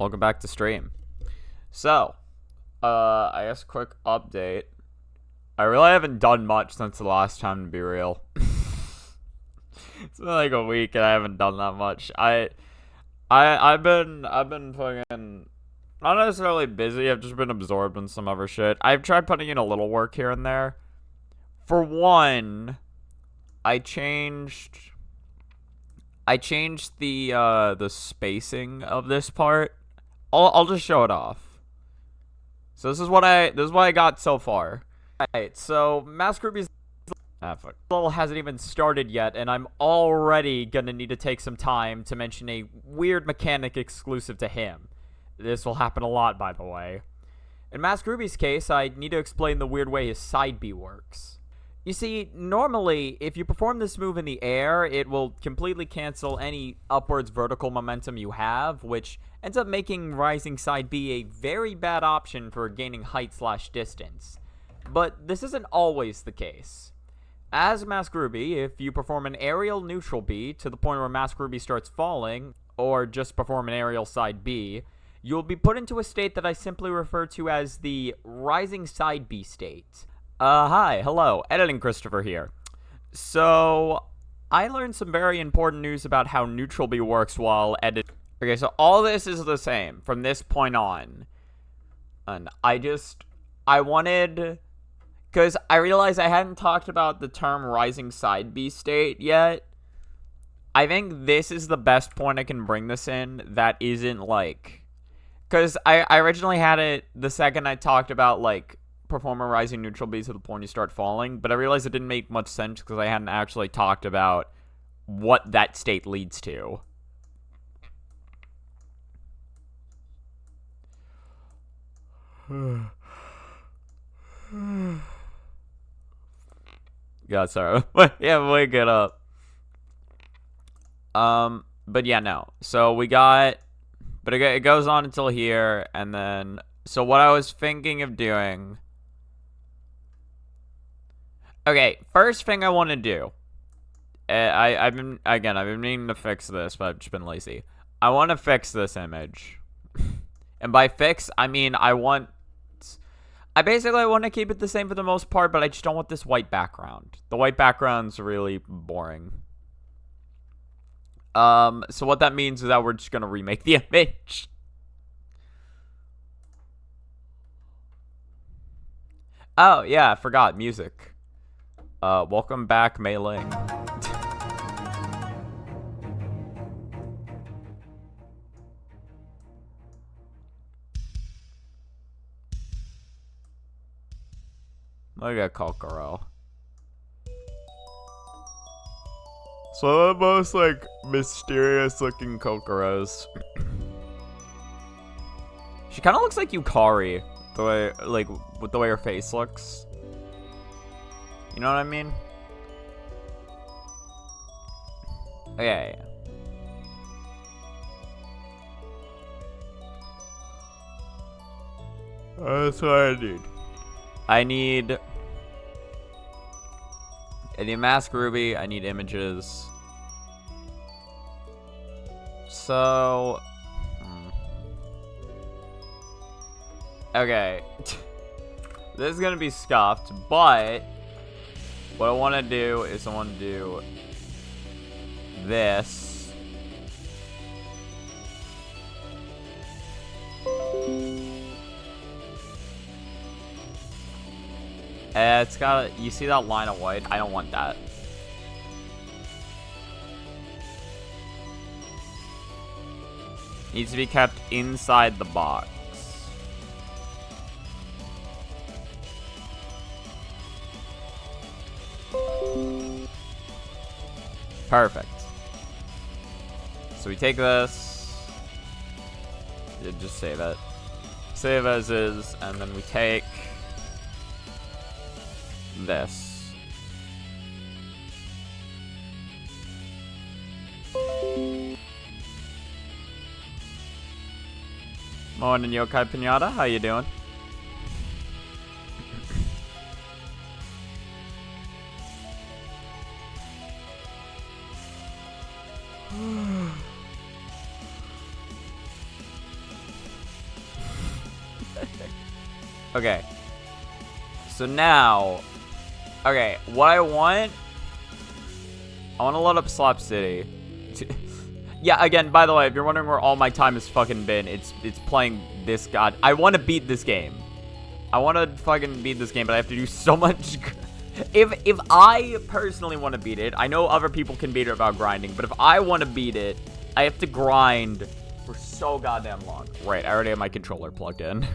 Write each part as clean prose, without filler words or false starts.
Welcome back to stream. So, I guess a quick update. I really haven't done much since the last time, to be real. It's been like a week and I haven't done that much. I've been fucking not necessarily busy. I've just been absorbed in some other shit. I've tried putting in a little work here and there. For one, I changed the spacing of this part. I'll just show it off. So this is what I got so far. Alright, so Mask Ruby's level hasn't even started yet, and I'm already gonna need to take some time to mention a weird mechanic exclusive to him. This will happen a lot, by the way. In Mask Ruby's case, I need to explain the weird way his side B works. You see, normally, if you perform this move in the air, it will completely cancel any upwards vertical momentum you have, which ends up making rising side B a very bad option for gaining height/distance. But this isn't always the case. As Mask Ruby, if you perform an aerial neutral B to the point where Mask Ruby starts falling, or just perform an aerial side B, you'll be put into a state that I simply refer to as the rising side B state. Hi, hello, Editing Christopher here. So, I learned some very important news about how neutral B works while editing. Okay, so all this is the same from this point on. And I wanted, because I realized I hadn't talked about the term rising side B state yet. I think this is the best point I can bring this in that isn't like, because I originally had it the second I talked about like, perform a rising neutral B to the point you start falling, but I realized it didn't make much sense because I hadn't actually talked about what that state leads to. God, sorry. Yeah, wake it up. But yeah, no. So we got, but it goes on until here, and then, so what I was thinking of doing. Okay, first thing I want to do. I've been meaning to fix this, but I've just been lazy. I want to fix this image. And by fix, I mean I basically want to keep it the same for the most part, but I just don't want this white background. The white background's really boring. So what that means is that we're just going to remake the image. Oh, yeah, I forgot. Music. Welcome back, Mei Ling. Look at Kokoro. So the most, like, mysterious-looking Kokoros. She kind of looks like Yukari, the way, like, with the way her face looks. You know what I mean? Okay. That's what I need. I need Mask Ruby. I need images. So. Okay. This is gonna be scuffed, but. What I want to do is I want to do this. It's got, you see that line of white? I don't want that. Needs to be kept inside the box. Perfect. So we take this. Just save it. Save as is, and then we take this. Morning, Youkai Pinata. How you doing? Okay. So now, okay, what I want to load up Slap City. Yeah, again, by the way, if you're wondering where all my time has fucking been, it's playing this god. I want to beat this game. I want to fucking beat this game, but I have to do so much. If I personally want to beat it, I know other people can beat it without grinding, but if I want to beat it, I have to grind for so goddamn long. Right, I already have my controller plugged in.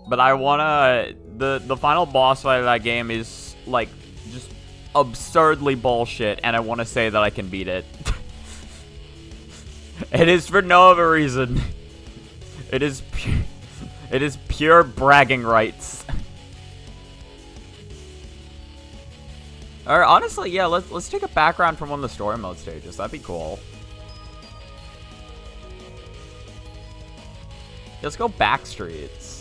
But I wanna, the final boss fight of that game is, like, just absurdly bullshit, and I want to say that I can beat it. It is for no other reason. It is pure bragging rights. Or honestly, yeah, let's take a background from one of the story mode stages. That'd be cool. Let's go back streets.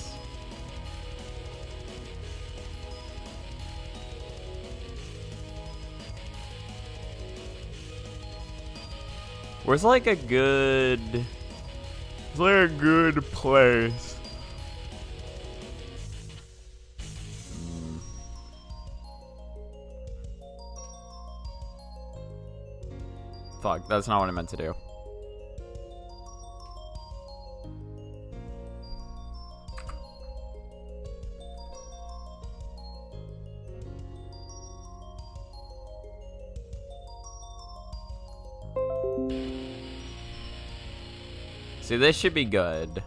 Where's like a good... It's like a good place. Fuck, that's not what I meant to do. See, this should be good.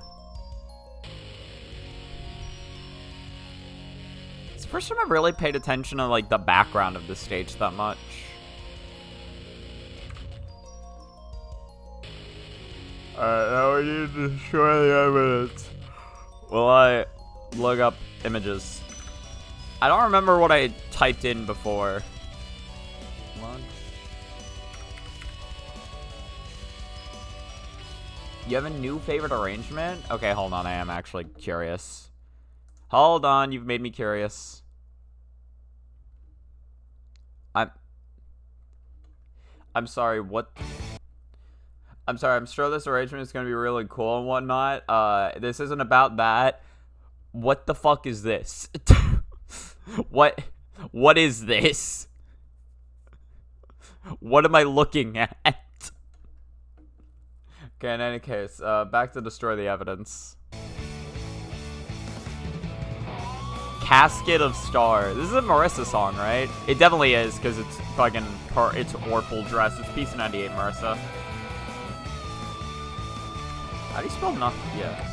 It's the first time I've really paid attention to, like, the background of the stage that much. Alright, now we need to destroy the evidence. Will I look up images? I don't remember what I typed in before. Come on. You have a new favorite arrangement? Okay, hold on. I am actually curious. Hold on. You've made me curious. I'm sorry. What? I'm sorry. I'm sure this arrangement is going to be really cool and whatnot. This isn't about that. What the fuck is this? What is this? What am I looking at? Okay, in any case, back to destroy the evidence. Casket of Stars. This is a Marissa song, right? It definitely is, because it's fucking it's Orpal dress. It's PC98 Marissa. How do you spell nothing? Yeah.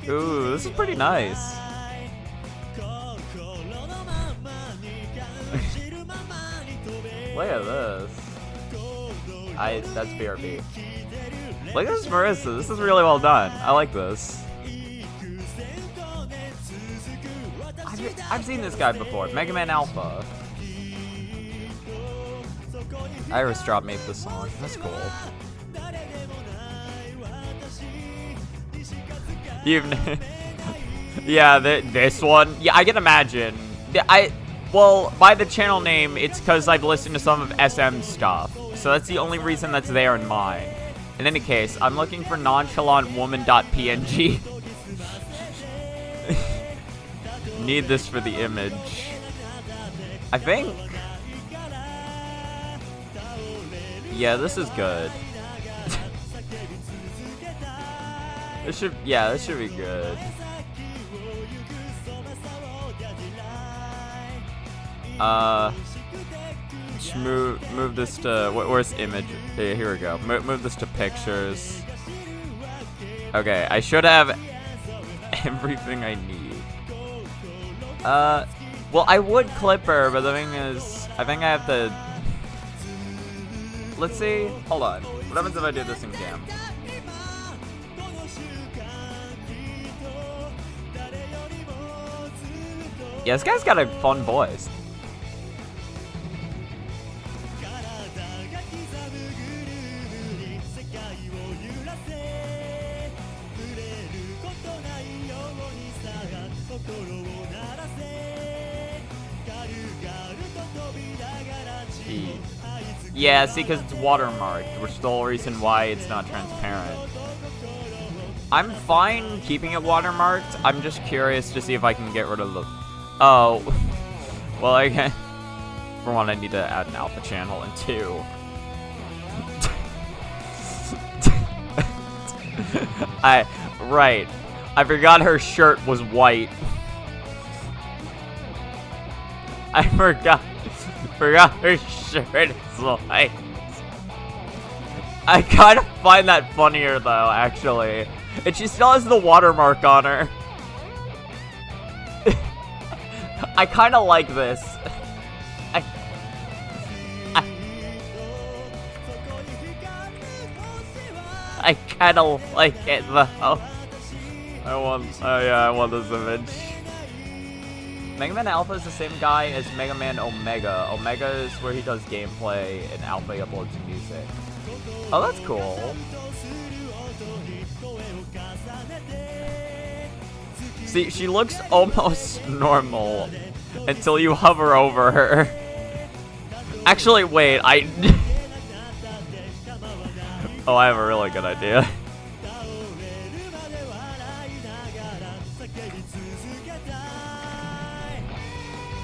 Ooh, this is pretty nice. Look at this. That's BRB. Look at this Marissa. This is really well done. I like this. I've seen this guy before. Mega Man Alpha. Iris dropped me this song. That's cool. Yeah, this one. Yeah, I can imagine. Well, by the channel name, it's because I've listened to some of SM's stuff. So that's the only reason that's there in mine. In any case, I'm looking for nonchalantwoman.png. Need this for the image. I think. Yeah, this is good. This should be good. Just move this to where's image? Here we go. Move this to pictures. Okay, I should have everything I need. Well, I would clip her, but the thing is, I think I have to. Let's see. Hold on. What happens if I do this in cam? Yeah, this guy's got a fun voice. Yeah, see, because it's watermarked, which is the whole reason why it's not transparent. I'm fine keeping it watermarked. I'm just curious to see if I can get rid of the... Oh. Well, I can... For one, I need to add an alpha channel, and two... Right. I forgot her shirt was white. I forgot her shirt is white. I kind of find that funnier, though, actually. And she still has the watermark on her. I kind of like this. I kind of like it, though. I want this image. Mega Man Alpha is the same guy as Mega Man Omega. Omega is where he does gameplay, and Alpha he uploads music. Oh, that's cool. See, she looks almost normal until you hover over her. Actually, wait, Oh, I have a really good idea.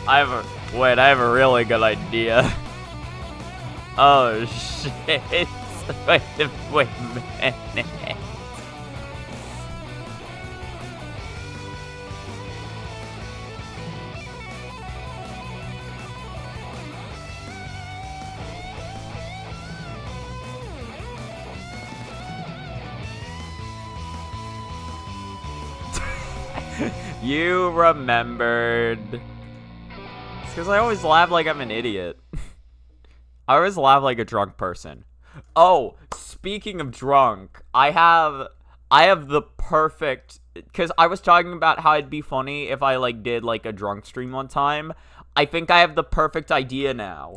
I have a really good idea. Oh shit. Wait a minute. You remembered. It's because I always laugh like I'm an idiot. I always laugh like a drunk person. Oh, speaking of drunk, I have the perfect, because I was talking about how it'd be funny if I like did like a drunk stream one time. I think I have the perfect idea now.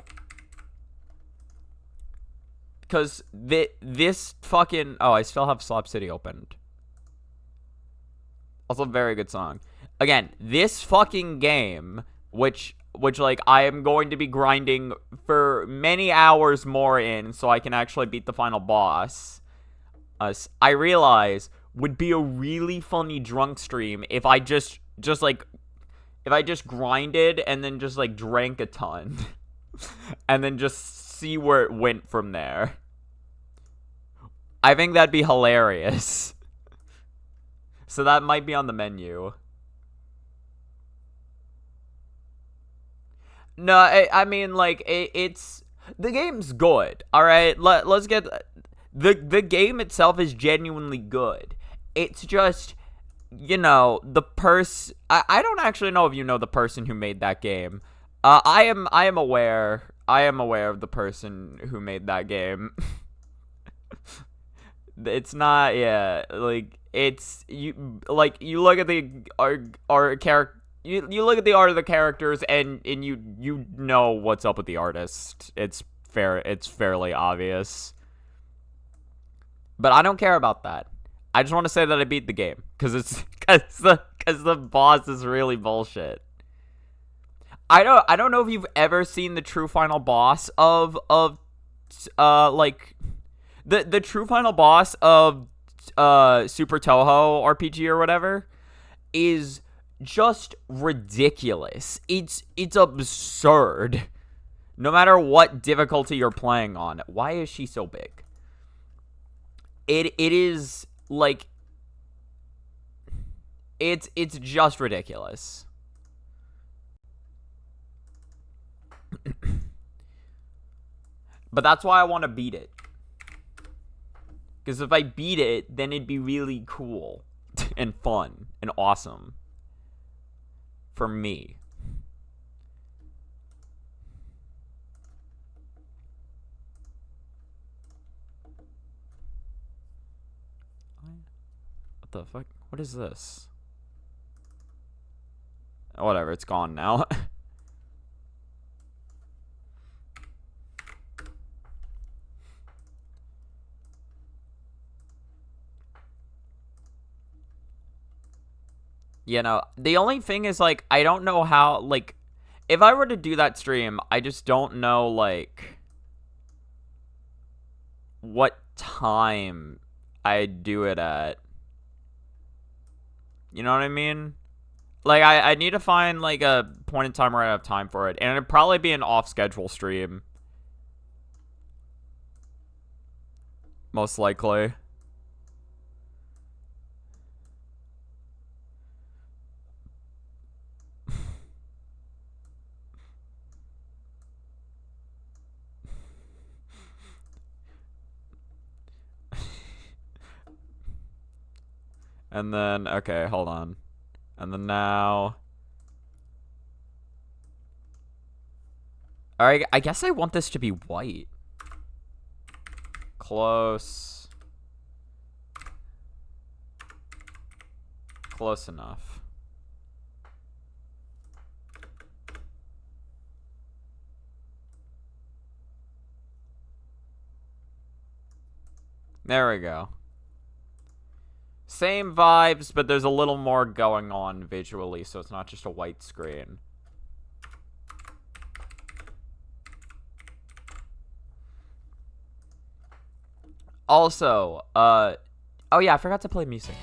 Because this fucking, oh, I still have Slap City opened. Also, very good song. Again, this fucking game, which like I am going to be grinding for many hours more in, so I can actually beat the final boss. I realize would be a really funny drunk stream if I just grinded and then just like drank a ton, and then just see where it went from there. I think that'd be hilarious. So that might be on the menu. No, I mean, like, it's... The game's good, alright? Let's get... The game itself is genuinely good. It's just, you know, the I don't actually know if you know the person who made that game. I am aware of the person who made that game. It's not, yeah, like, it's, you look at the art character, you look at the art of the characters, and you know what's up with the artist. It's fairly obvious. But I don't care about that. I just want to say that I beat the game, because the boss is really bullshit. I don't know if you've ever seen the true final boss of like... The true final boss of Super Toho RPG or whatever is just ridiculous. It's absurd. No matter what difficulty you're playing on. Why is she so big? It is like it's just ridiculous. But that's why I want to beat it. Because if I beat it, then it'd be really cool and fun and awesome for me. What the fuck? What is this? Whatever, it's gone now. You know, the only thing is, like, I don't know how, like, if I were to do that stream, I just don't know, like, what time I do it at. You know what I mean? Like, I need to find, like, a point in time where I have time for it. And it'd probably be an off-schedule stream. Most likely. And then, okay, hold on. And then now... Alright, I guess I want this to be white. Close. Close enough. There we go. Same vibes, but there's a little more going on visually, so it's not just a white screen. Also, oh yeah, I forgot to play music.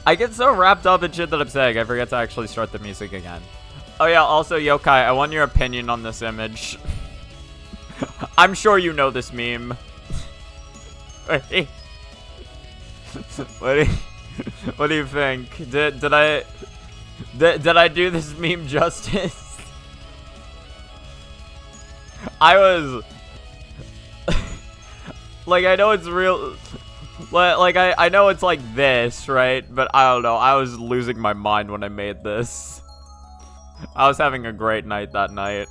I get so wrapped up in shit that I'm saying, I forget to actually start the music again. Oh yeah, also, Youkai, I want your opinion on this image. I'm sure you know this meme. Wait. What do you think? Did I do this meme justice? I was like, I know it's real, like I know it's like this, right? But I don't know, I was losing my mind when I made this. I was having a great night that night.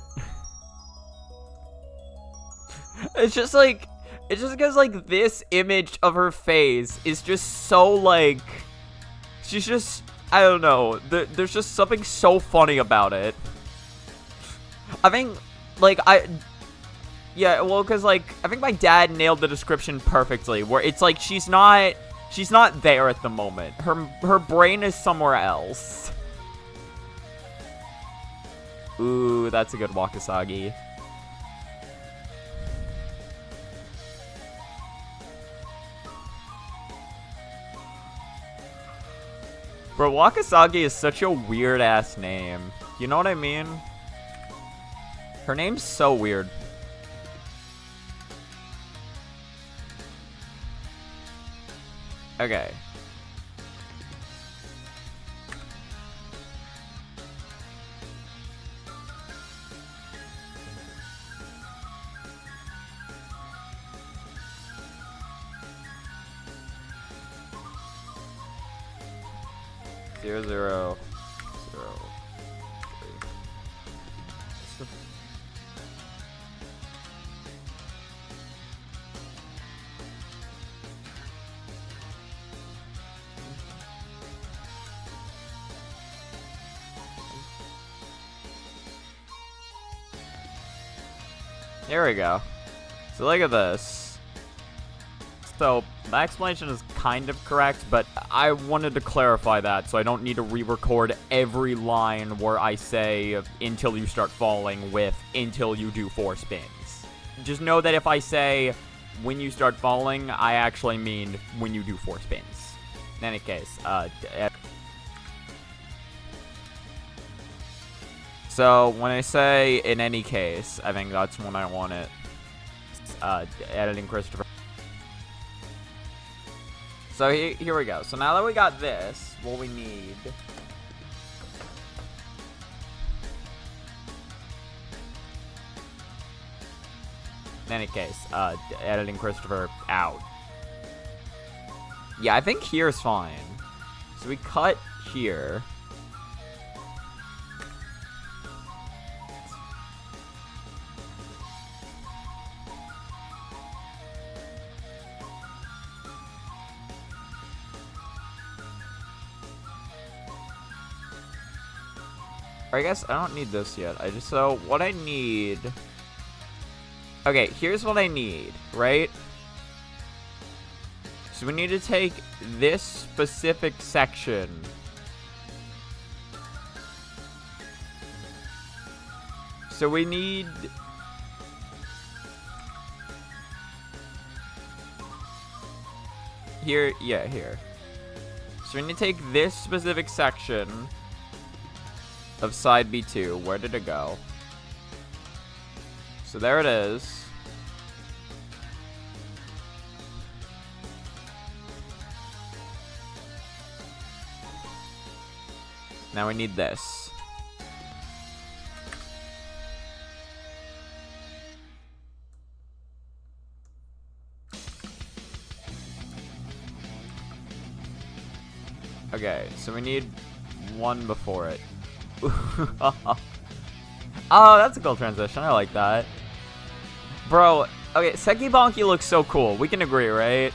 It's just like, it's just because, like, this image of her face is just so, like, she's just, I don't know, there's just something so funny about it. I think, like, yeah, well, because, like, I think my dad nailed the description perfectly, where it's like, she's not there at the moment. Her brain is somewhere else. Ooh, that's a good Wakasagi. Bro, Wakasagi is such a weird-ass name. You know what I mean? Her name's so weird. Okay. Zero, zero, zero, 3. Here we go. So look at this. So, my explanation is kind of correct, but I wanted to clarify that so I don't need to re-record every line where I say until you start falling with until you do 4 spins. Just know that if I say when you start falling, I actually mean when you do 4 spins. In any case, so when I say in any case, I think that's when I want it. Editing Christopher. So here we go. So now that we got this, what we need... In any case, editing Christopher out. Yeah, I think here's fine. So we cut here. I guess I don't need this yet. So what I need... Okay, here's what I need, right? So we need to take this specific section. So we need... Here, yeah, here. So we need to take this specific section of side B2. Where did it go? So there it is. Now we need this. Okay, so we need one before it. Oh, that's a cool transition. I like that. Bro, okay, Seki Bonky looks so cool. We can agree, right?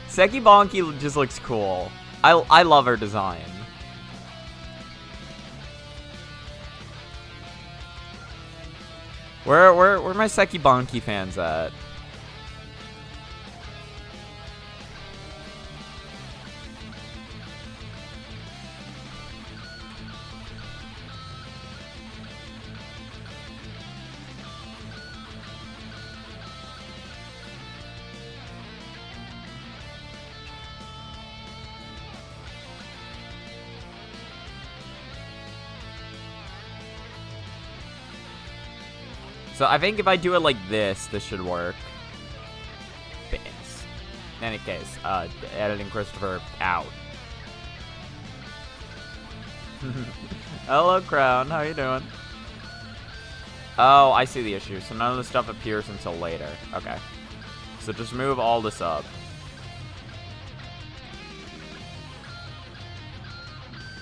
Seki Bonky just looks cool. I love her design. Where my Seki Bonky fans at? So I think if I do it like this should work. Bins. In any case, editing Christopher out. Hello, Crown. How you doing? Oh, I see the issue. So none of the stuff appears until later. Okay. So just move all this up.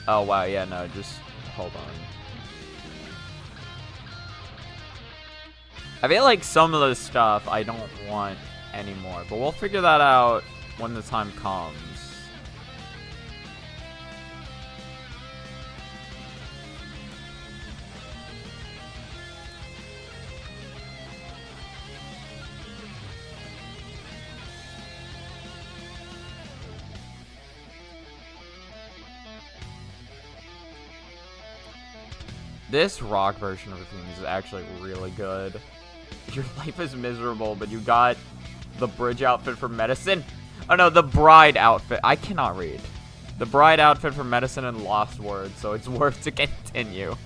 Oh, wow. Yeah, no, just hold on. I feel like some of the stuff I don't want anymore, but we'll figure that out when the time comes. This rock version of the theme is actually really good. Your life is miserable, but you got the bridge outfit for medicine. Oh no, the bride outfit. I cannot read. The bride outfit for medicine and lost words, so it's worth to continue.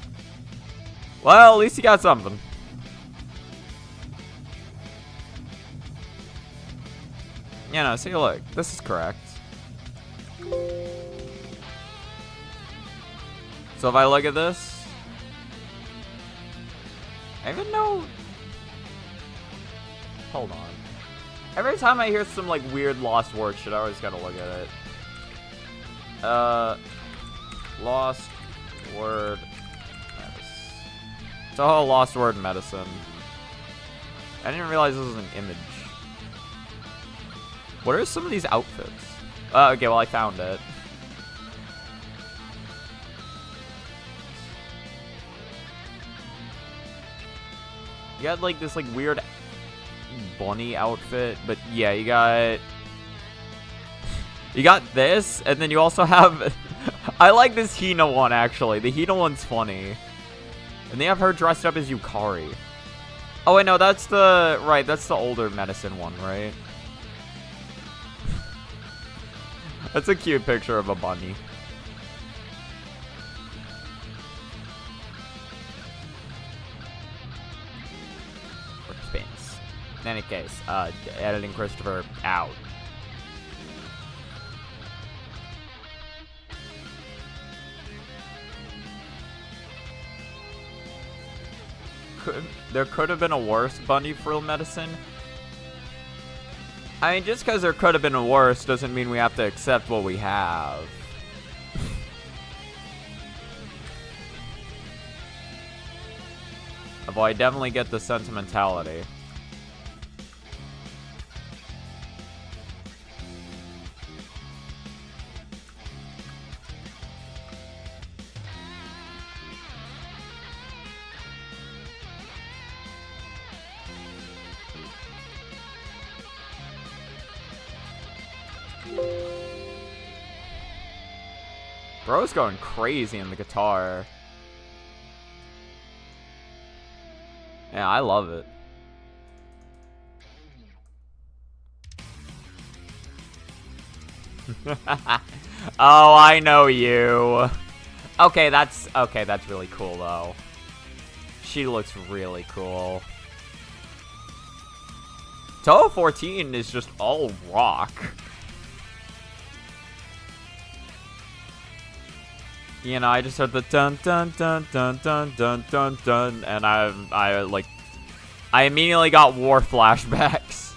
Well, at least you got something. Yeah, no, see, look. This is correct. So if I look at this, I even know. Hold on. Every time I hear some like weird lost word shit, I always gotta look at it. Lost word medicine. It's a whole lost word medicine. I didn't realize this was an image. What are some of these outfits? Okay, well I found it. You got like this like weird bunny outfit, but yeah, you got this, and then you also have I like this Hina one actually. The Hina one's funny. And they have her dressed up as Yukari. Oh wait, no, that's the older medicine one, right? That's a cute picture of a bunny. Spins. In any case, editing Christopher out. There could have been a worse bunny frill medicine. I mean, just because there could have been a worse doesn't mean we have to accept what we have. Although I definitely get the sentimentality. Bro's going crazy in the guitar. Yeah, I love it. Oh, I know you. Okay, that's really cool though. She looks really cool. Toho 14 is just all rock. You know, I just heard the dun dun dun dun dun dun dun dun, and I immediately got war flashbacks.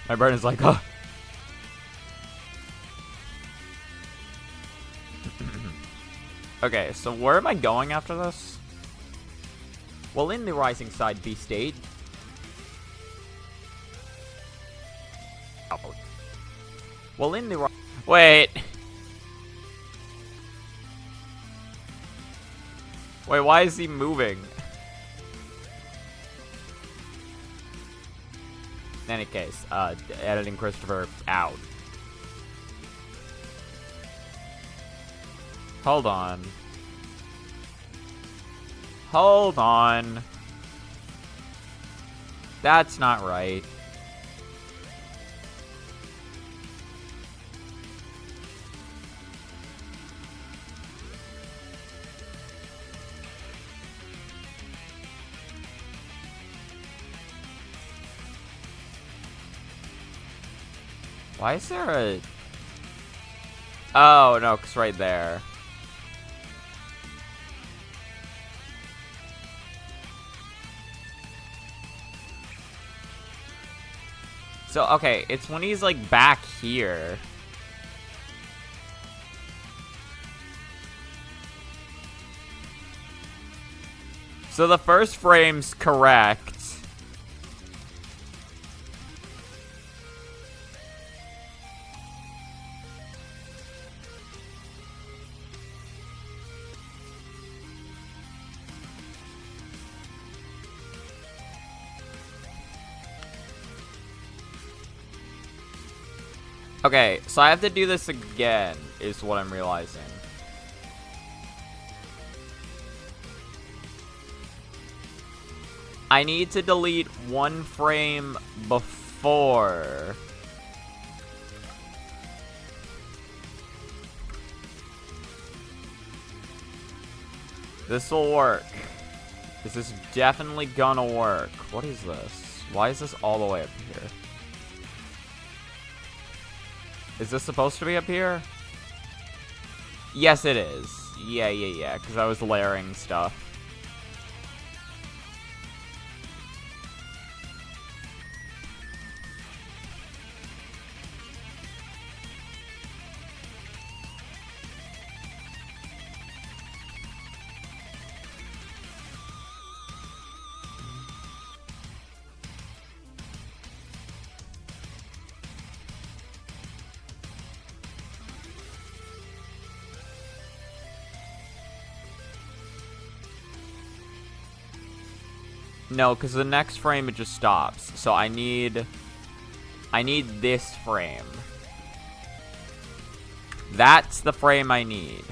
My brain is like, oh. Okay, so where am I going after this? Well, in the Rising Side B state. Oh. Well, in the wait. Wait, why is he moving? In any case, editing Christopher out. Hold on. Hold on. That's not right. Why is there a... Oh, no, it's right there. So, okay, it's when he's, like, back here. So the first frame's correct. Okay, so I have to do this again, is what I'm realizing. I need to delete one frame before. This will work. This is definitely gonna work. What is this? Why is this all the way up here? Is this supposed to be up here? Yes, it is. Yeah, because I was layering stuff. No, because the next frame it just stops. So I need this frame. That's the frame I need.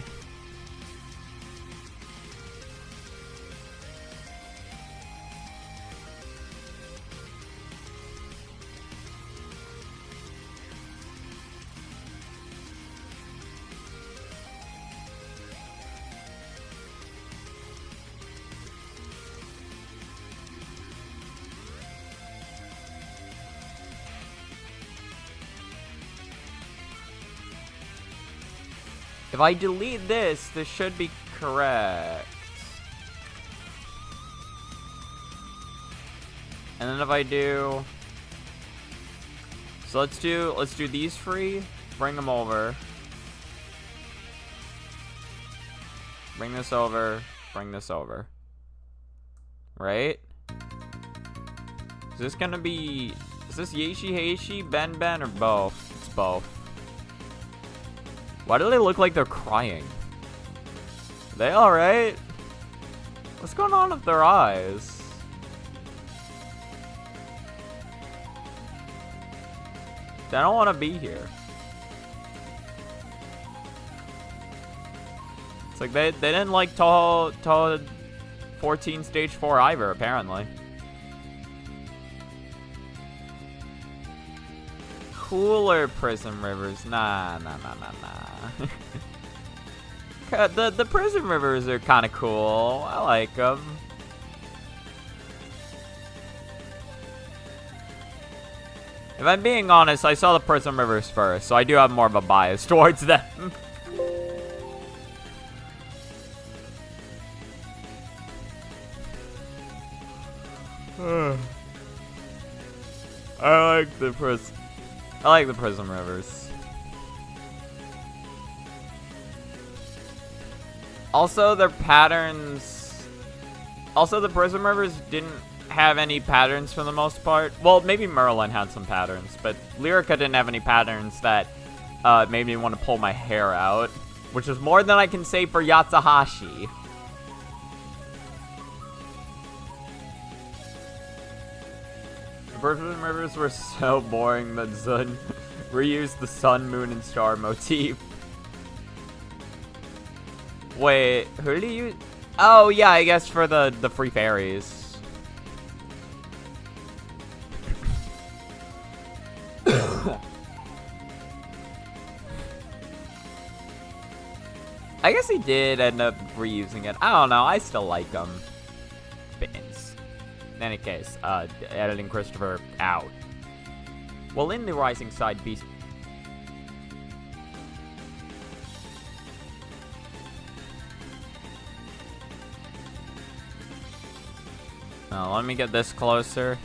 If I delete this, this should be correct. And then if I do... So let's do these free. Bring them over. Bring this over. Bring this over. Right? Is this gonna be... Is this Yeishi Heishi, Ben Ben, or both? It's both. Why do they look like they're crying? Are they alright? What's going on with their eyes? They don't want to be here. It's like they didn't like Toho 14 Stage 4 either, apparently. cooler Prism Rivers. Nah. The Prism Rivers are kind of cool. I like them. If I'm being honest, I saw the Prism Rivers first, so I do have more of a bias towards them. I like the Prism Rivers. Also, their patterns. Also, the Prism Rivers didn't have any patterns for the most part. Well, maybe Merlin had some patterns, but Lyrica didn't have any patterns that made me want to pull my hair out, which is more than I can say for Yatsuhashi. The Prism Rivers were so boring that Zun reused the sun, moon, and star motif. Wait, who do you? Oh yeah, I guess for the free fairies. I guess he did end up reusing it. I don't know. I still like him. Bins. In any case, editing Christopher out. Well, in the Rising Side Beast. Let me get this closer.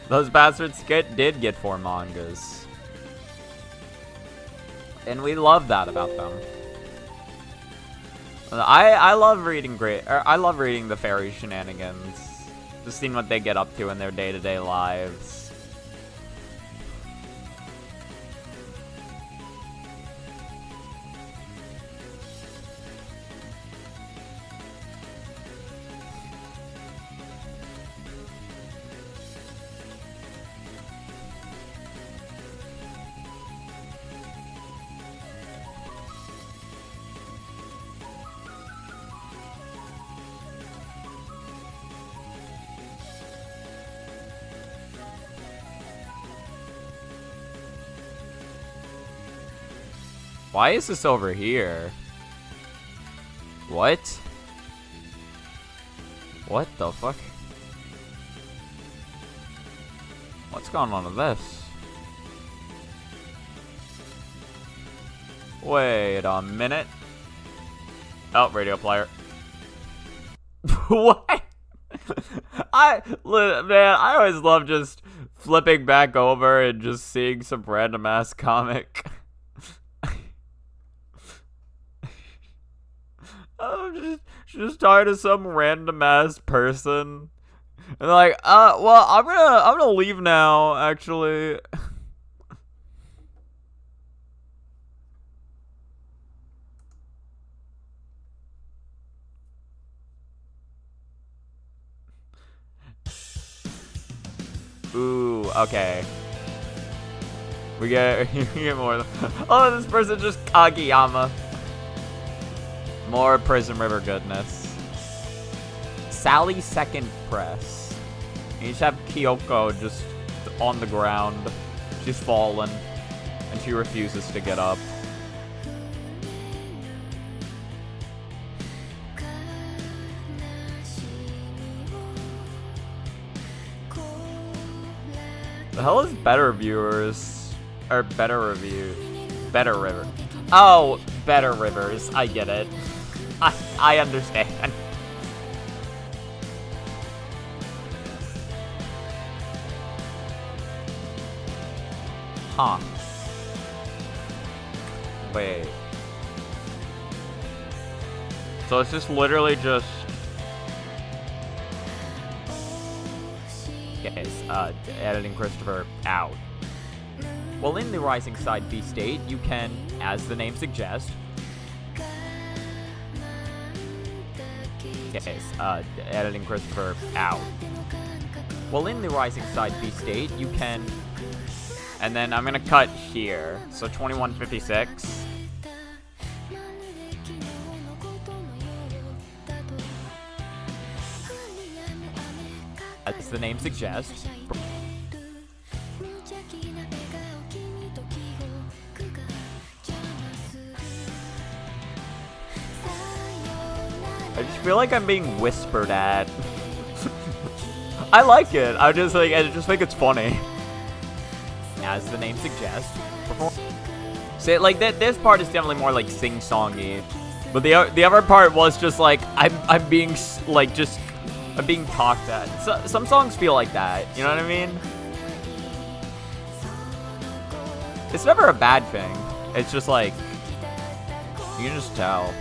Those bastards did get 4 mangas. And we love that about them. I love reading I love reading the fairy shenanigans. Just seeing what they get up to in their day-to-day lives. Why is this over here? What? What the fuck? What's going on with this? Wait a minute. Oh, radio player. What? Man, I always love just flipping back over and just seeing some random ass comic. I'm just talking to some random ass person, and they're like, well, I'm gonna leave now, actually. Ooh, okay. We get more. Oh, this person just Kageyama. More Prism River goodness. Sally's second press. You just have Kyoko just on the ground. She's fallen. And she refuses to get up. The hell is better viewers? Or better review? Better River. Oh, better rivers. I get it. I understand. Huh. Wait. So it's just literally just... Guys, editing Christopher out. Well, in the Rising Side B state, you can, as the name suggests... Guys, editing Christopher out. Well, in the Rising Side B state, you can... And then I'm gonna cut here. So 2156. As the name suggests. I just feel like I'm being whispered at. I like it. I just think it's funny. As the name suggests. See, like this part is definitely more like sing-songy, but the other part was just like I'm being like I'm being talked at. So, some songs feel like that. You know what I mean? It's never a bad thing. It's just like you can just tell.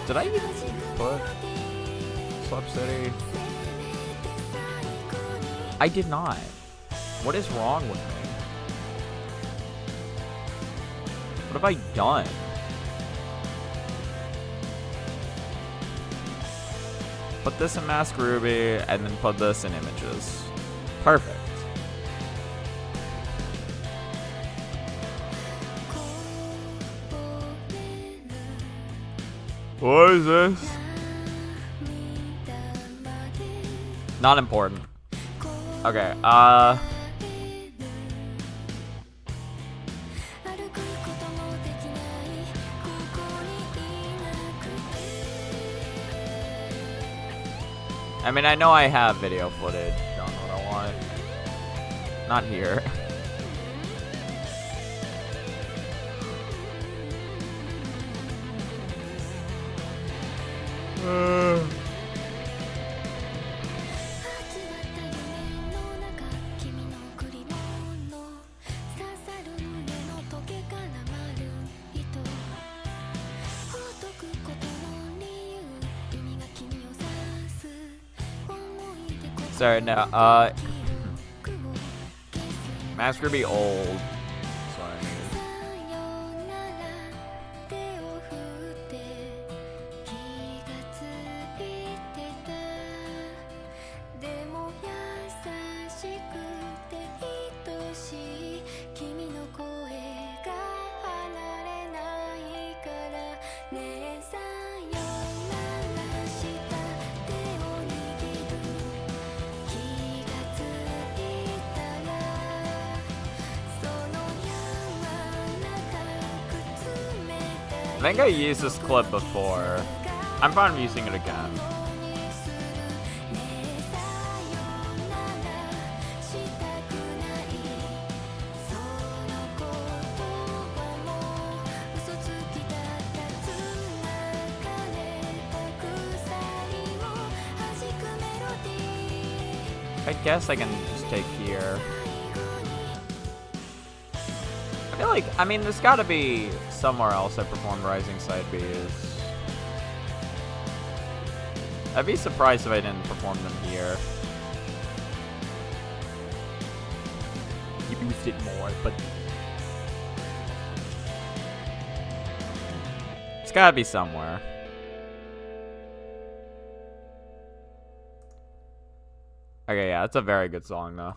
Did I even put Slap City? I did not. What is wrong with me? What have I done? Put this in Mask Ruby and then put this in Images. Perfect. What is this? Not important. Okay, I mean, I know I have video footage on what I want. Not here. Sorry, no, Mask Ruby old. That's what I need. I think I used this clip before. I'm fine with using it again. I guess I can just take here. I feel like, I mean, there's gotta be somewhere else I performed Rising Side B's. I'd be surprised if I didn't perform them here. You used it more, but it's gotta be somewhere. Okay, yeah, that's a very good song, though.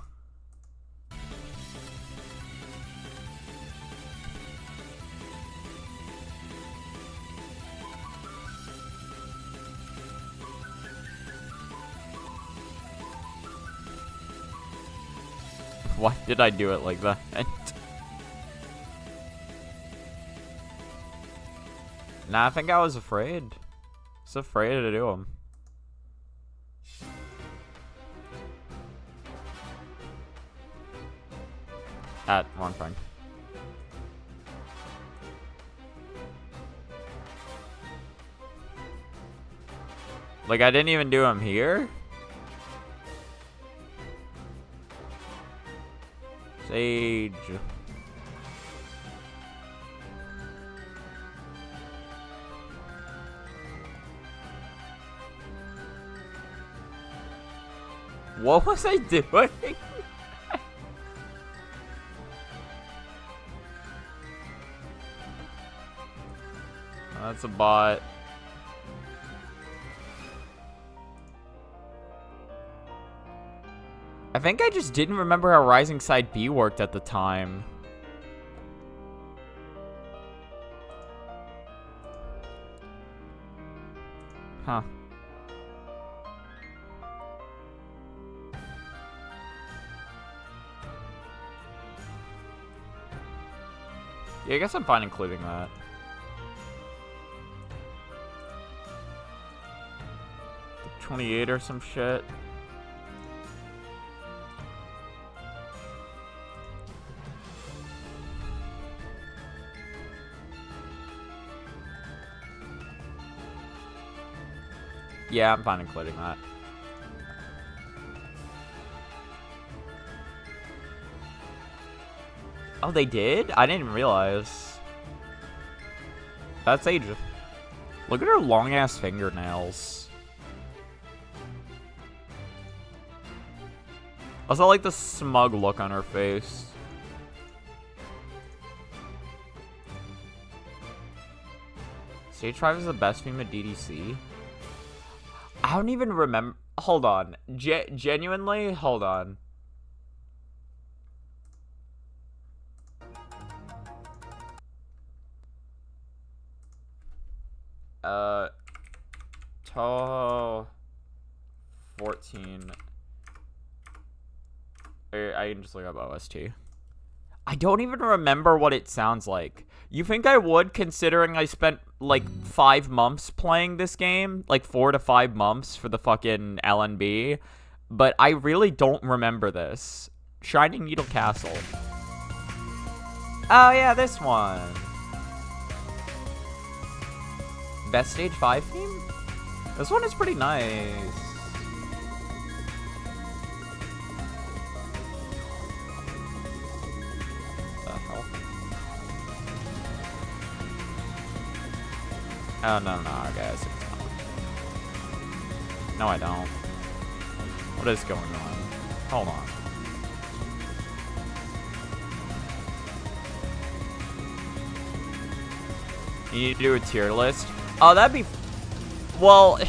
Why did I do it like that? Nah, I think I was afraid. I was afraid to do them. Wrong thing. Like, I didn't even do them here? Sage. What was I doing? That's a bot. I think I just didn't remember how Rising Side B worked at the time. Huh. Yeah, I guess I'm fine including that. The 28 or some shit. Yeah, I'm fine including that. Oh, they did? I didn't even realize. That's age. Look at her long-ass fingernails. Also, like the smug look on her face. Stage 5 is the best theme of DDC? I don't even remember. Hold on. Genuinely? Hold on. Toho 14. I can just look up OST. I don't even remember what it sounds like. You think I would, considering I spent like 5 months playing this game? Like 4 to 5 months for the fucking LNB. But I really don't remember this. Shining Needle Castle. Oh yeah, this one. Best Stage 5 theme? This one is pretty nice. The hell? Oh, no, guys. No, I don't. What is going on? Hold on. You need to do a tier list? Oh, that'd be... Well,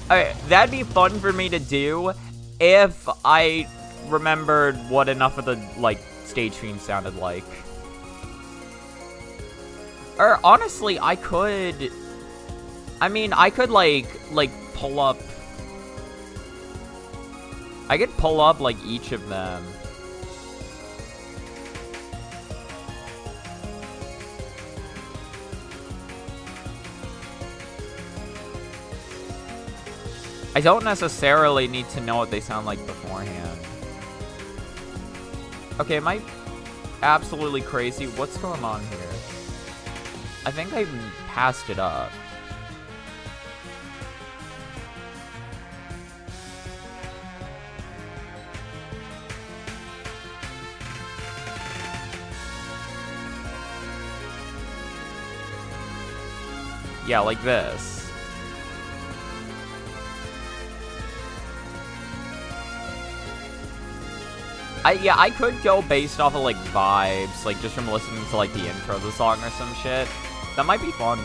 that'd be fun for me to do if I remembered what enough of the, like, stage theme sounded like. Or, honestly, I could... I mean, I could, like, pull up... I could pull up, like, each of them. I don't necessarily need to know what they sound like beforehand. Okay, am I absolutely crazy? What's going on here? I think I passed it up. Yeah, like this. I could go based off of, like, vibes, like, just from listening to, like, the intro of the song or some shit. That might be fun.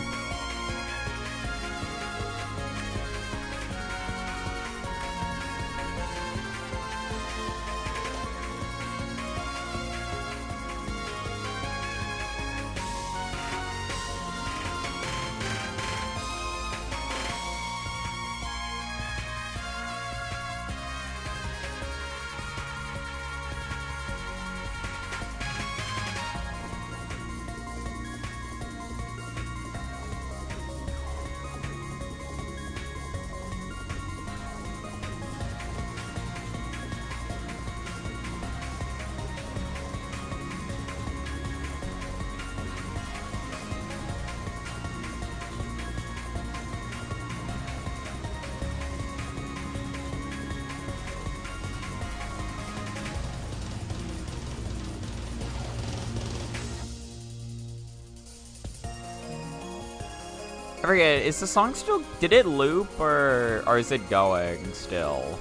I forget, is the song still... Did it loop, or is it going still?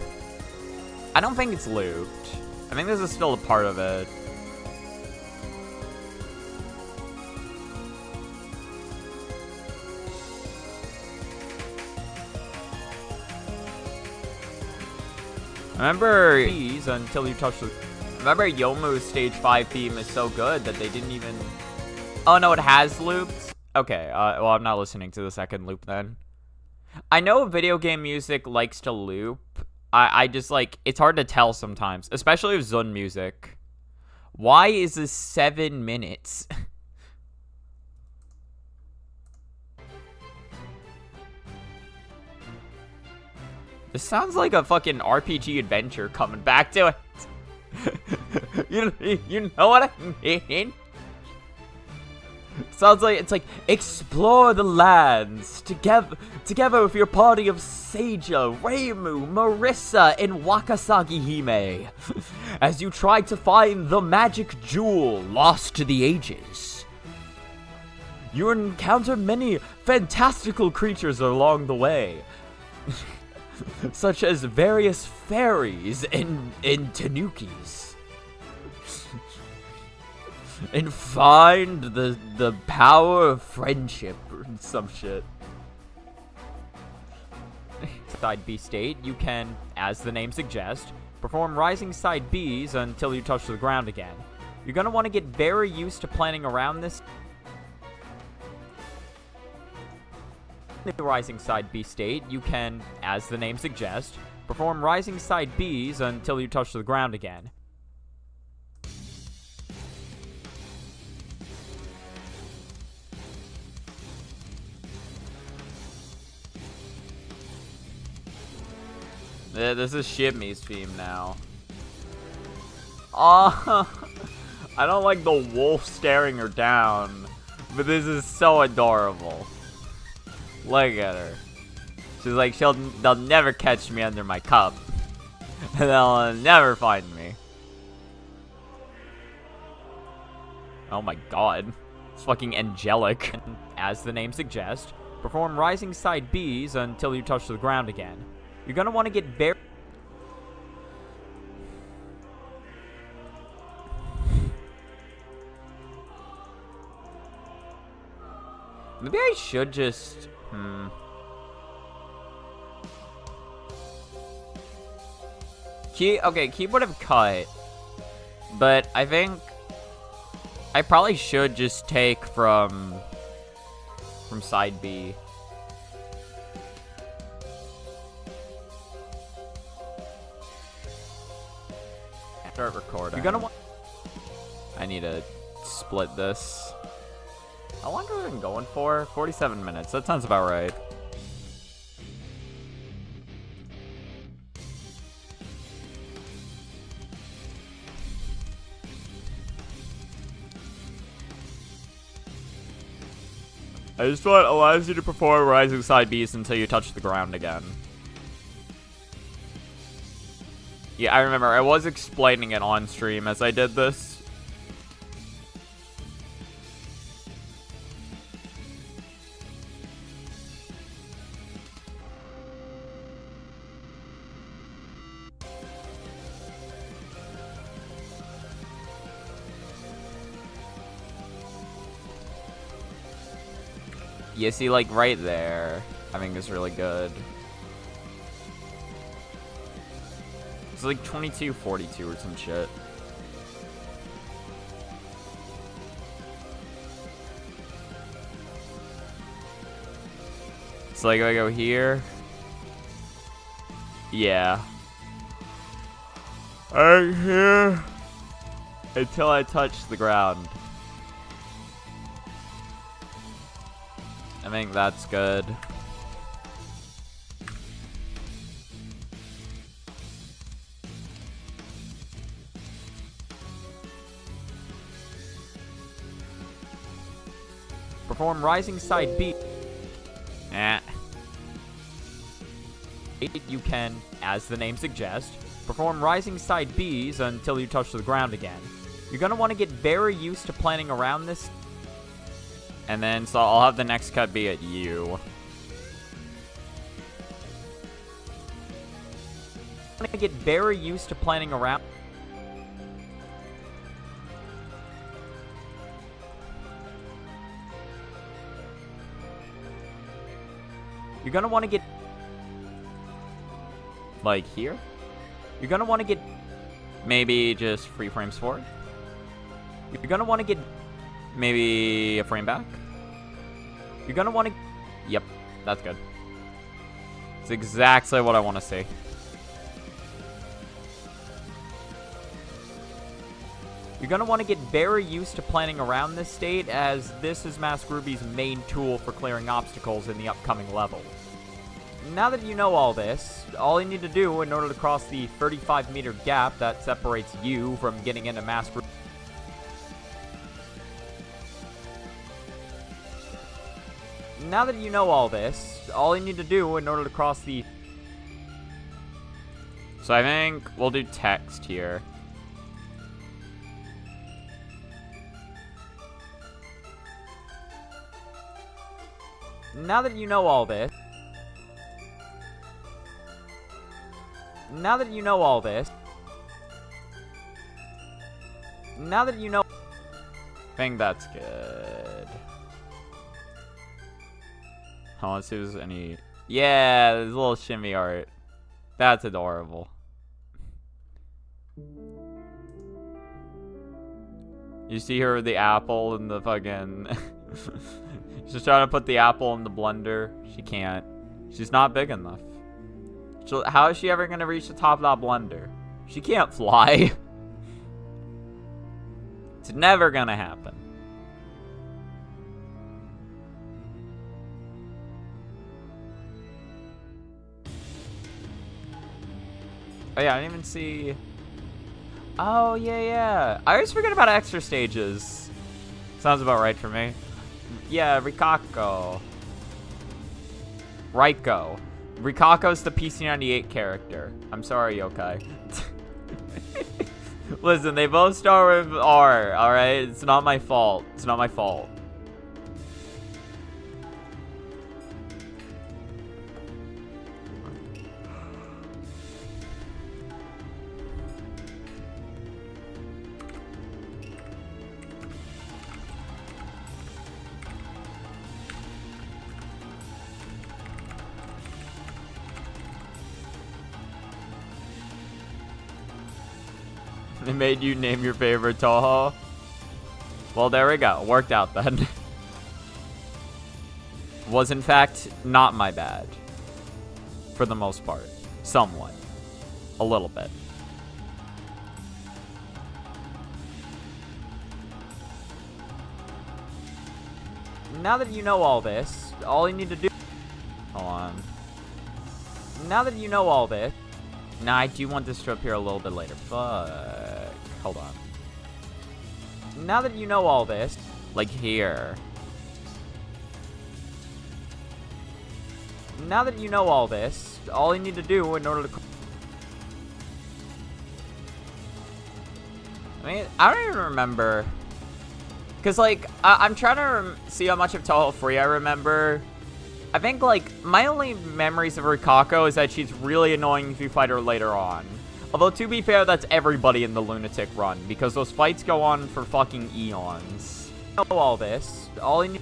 I don't think it's looped. I think this is still a part of it. Remember... Until you touch the... Remember Yomu's Stage 5 theme is so good that they didn't even... Oh, no, it has looped? Okay, well, I'm not listening to the second loop then. I know video game music likes to loop. I just, like, it's hard to tell sometimes, especially with Zun music. Why is this 7 minutes? This sounds like a fucking RPG adventure coming back to it. you know what I mean? Sounds like it's like explore the lands together with your party of Seijo, Reimu, Marissa, and Wakasagi Hime as you try to find the magic jewel lost to the ages. You encounter many fantastical creatures along the way, such as various fairies and tanukis. And find the power of friendship or some shit. Side B state, you can, as the name suggests, perform rising side Bs until you touch the ground again. You're gonna want to get very used to planning around this. In the rising side B state, you can, as the name suggests, perform rising side Bs until you touch the ground again. This is Shibmi's theme now. I don't like the wolf staring her down, but this is so adorable. Look at her. She's like, they'll never catch me under my cup. And they'll never find me. Oh my god. It's fucking angelic. As the name suggests, perform rising side Bs until you touch the ground again. You're gonna want to get very... Maybe I should just... Keep would have cut. But I think... I probably should just take from side B. Start recording. You're gonna want... I need to split this. How long have we been going for? 47 minutes. That sounds about right. I just thought it allows you to perform rising side Bs until you touch the ground again. Yeah, I remember. I was explaining it on stream as I did this. You see, like, right there, I think is really good. It's like 2242 or some shit. So like I go here. Yeah. Right here. Until I touch the ground. I think that's good. Perform rising side B. You can, as the name suggests, perform rising side Bs until you touch the ground again. You're gonna want to get very used to planning around this. And then, so I'll have the next cut be at U. I'm gonna get very used to planning around. You're gonna want to get... like here? You're gonna want to get... maybe just 3 frames forward. You're gonna want to get... maybe a frame back. You're gonna want to... yep, that's good. It's exactly what I want to see. You're gonna want to get very used to planning around this state, as this is Mask Ruby's main tool for clearing obstacles in the upcoming level. Now that you know all this, all you need to do in order to cross the 35-meter gap that separates you from getting into Mask Ruby. Now that you know all this, all you need to do in order to cross the... So I think we'll do text here. Now that you know all this... Now that you know all this... Now that you know... I think that's good. Oh, let's see if there's any... Yeah, there's a little shimmy art. That's adorable. You see her with the apple and the fucking... She's trying to put the apple in the blender. She can't. She's not big enough. How is she ever going to reach the top of that blender? She can't fly. It's never going to happen. Oh yeah, I didn't even see... Oh, yeah. I always forget about extra stages. Sounds about right for me. Yeah, Rikako. Raiko. Rikako's the PC98 character. I'm sorry, Youkai. Listen, they both start with R, alright? It's not my fault. It's not my fault. They made you name your favorite Toho? Well, there we go. Worked out then. Was in fact not my bad. For the most part. Somewhat. A little bit. Now that you know all this, all you need to do... Hold on. Now that you know all this... Nah, I do want this to appear a little bit later. Fuck. Hold on. Now that you know all this, like here. Now that you know all this, all you need to do in order to... I mean, I don't even remember. Because, like, I'm trying to see how much of Toho Free I remember. I think, like, my only memories of Rikako is that she's really annoying if you fight her later on. Although, to be fair, that's everybody in the Lunatic run, because those fights go on for fucking eons. You know all this. All you need...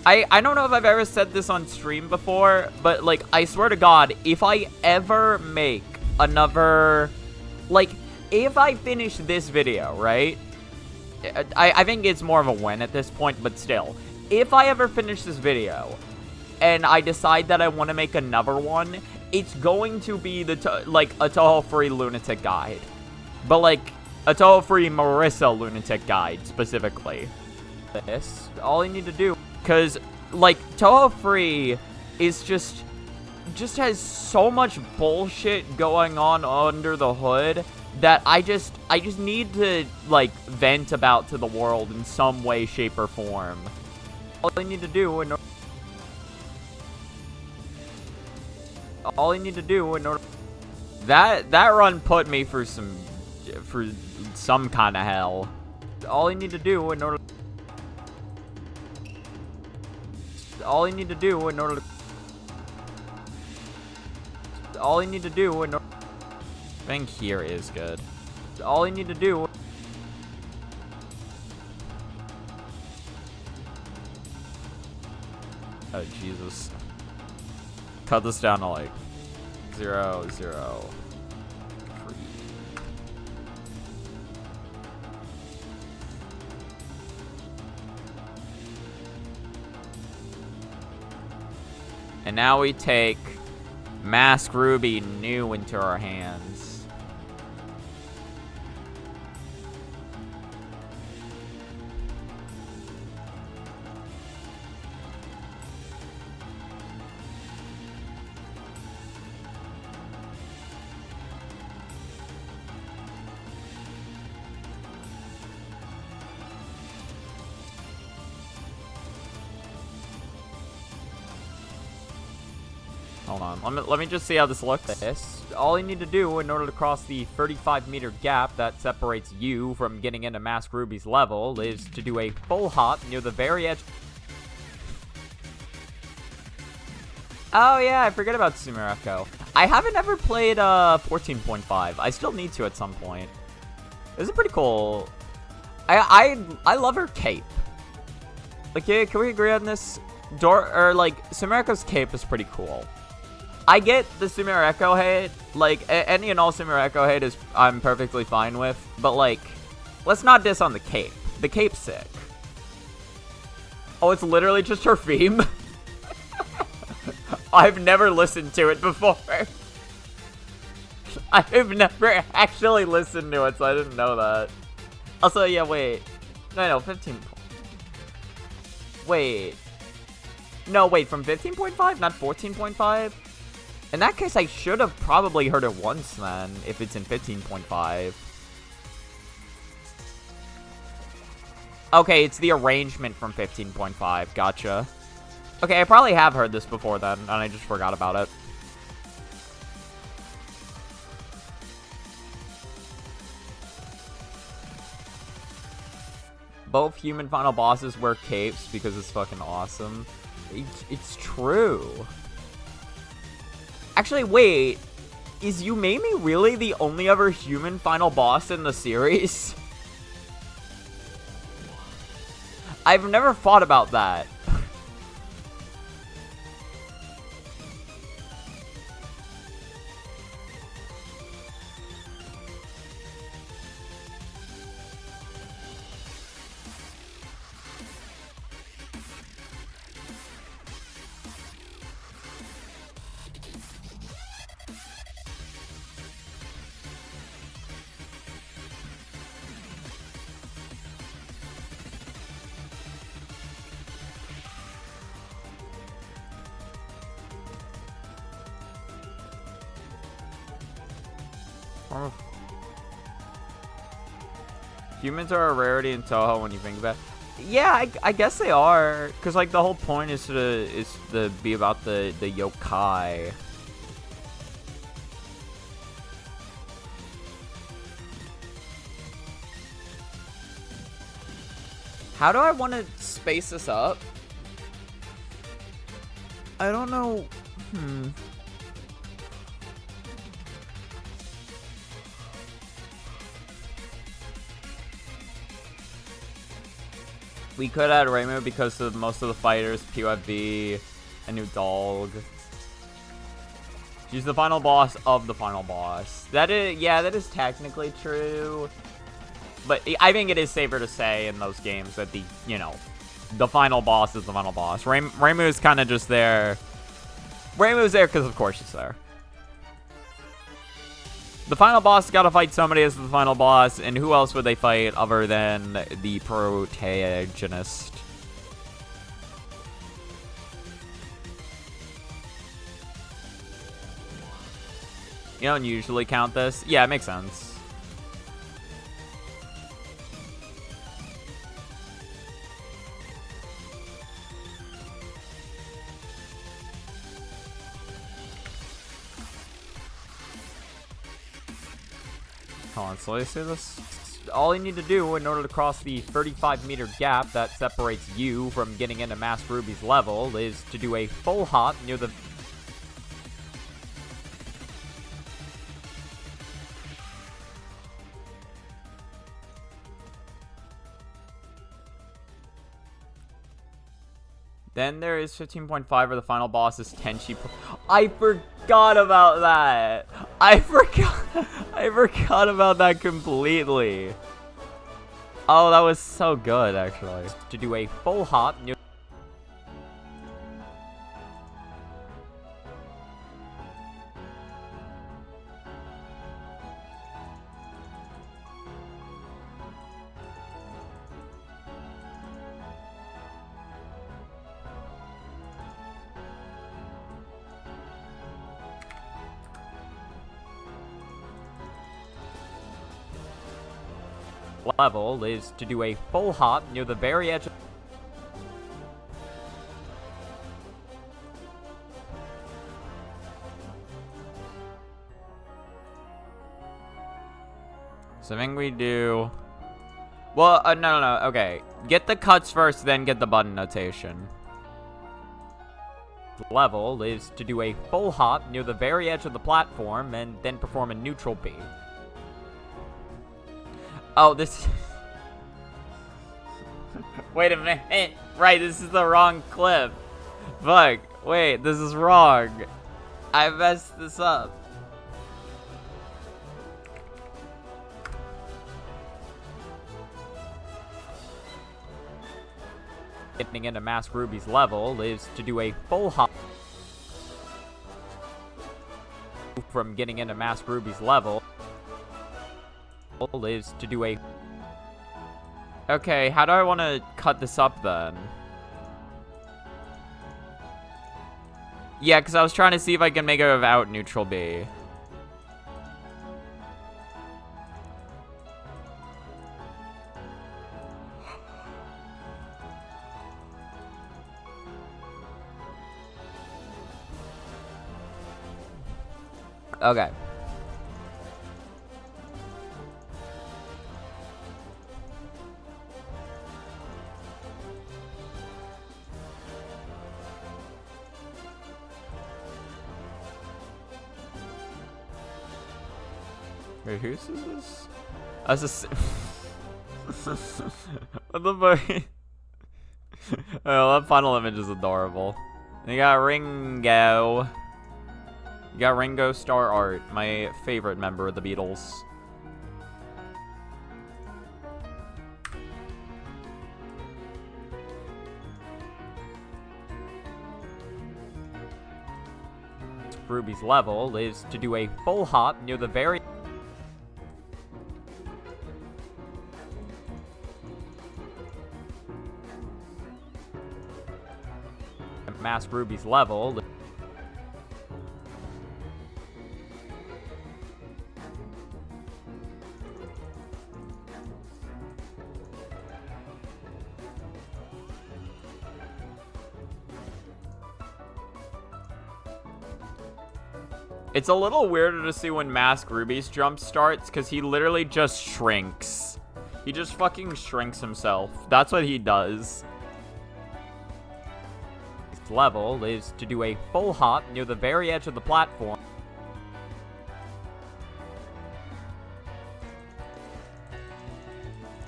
I don't know if I've ever said this on stream before, but, like, I swear to God, if I ever make another... Like, if I finish this video, right? I think it's more of a win at this point, but still. If I ever finish this video... and I decide that I want to make another one, it's going to be like a Toho Free Lunatic guide. But like a Toho Free Marissa Lunatic guide specifically. This, all you need to do, because like Toho Free is just has so much bullshit going on under the hood that I just need to like vent about to the world in some way, shape, or form. All you need to do in order... All you need to do in order... That run put me for some kind of hell. All you need to do in order... All you need to do in order... All you need to do in order... I think here is good. All you need to do... Oh, Jesus. Cut this down to like 0, 0, 3. And now we take Mask Ruby new into our hands. Hold on. Let me just see how this looks. All you need to do in order to cross the 35-meter gap that separates you from getting into Mask Ruby's level is to do a full hop near the very edge. Oh yeah, I forget about Sumereko. I haven't ever played 14.5. I still need to at some point. This is pretty cool. I love her cape. Like, yeah, can we agree on this? Sumereko's cape is pretty cool. I get the Sumereko hate. Like, any and all Sumereko hate is I'm perfectly fine with. But, like, let's not diss on the cape. The cape's sick. Oh, it's literally just her theme? I've never listened to it before. I've never actually listened to it, so I didn't know that. Also, yeah, wait. No, 15. Wait. No, wait, from 15.5, not 14.5? In that case, I should have probably heard it once then, if it's in 15.5. Okay, it's the arrangement from 15.5. Gotcha. Okay, I probably have heard this before then, and I just forgot about it. Both human final bosses wear capes because it's fucking awesome. It's true. Actually, wait. Is Yumemi really the only other human final boss in the series? I've never thought about that. Humans are a rarity in Toho when you think about it. Yeah, I guess they are. Because, like, the whole point is to be about the yokai. How do I want to space this up? I don't know. We could add Reimu because of most of the fighters, POV, a new dog. She's the final boss of the final boss. That is technically true. But I think it is safer to say in those games that the final boss is the final boss. Reimu is kind of just there. Reimu's there because of course she's there. The final boss got to fight somebody as the final boss, and who else would they fight other than the protagonist? You don't usually count this? Yeah, it makes sense. Hold on, so let's see this. All you need to do in order to cross the 35-meter gap that separates you from getting into Mask Ruby's level is to do a full hop near the... Then there is 15.5 where the final boss is Tenchi. I forgot about that. I forgot about that completely. Oh, that was so good, actually. To do a full hop near... level is to do a full hop near the very edge of... So I think we do... Well, no. Okay. Get the cuts first, then get the button notation. The level is to do a full hop near the very edge of the platform and then perform a neutral B. Oh, this... Wait a minute. Right, this is the wrong clip. Fuck. Wait, this is wrong. I messed this up. Getting into Mask Ruby's level is to do a full hop. From getting into Mask Ruby's level is to do a... Okay, how do I want to cut this up then? Yeah, because I was trying to see if I can make it without neutral B. Okay. Wait, whose is this? That's a... What the fuck? Oh, that final image is adorable. And you got Ringo. You got Ringo Starr Art, my favorite member of the Beatles. Ruby's level is to do a full hop near the very... Mask Ruby's level. It's a little weirder to see when Mask Ruby's jump starts, because he literally just shrinks. He just fucking shrinks himself. That's what he does. His level is to do a full hop near the very edge of the platform.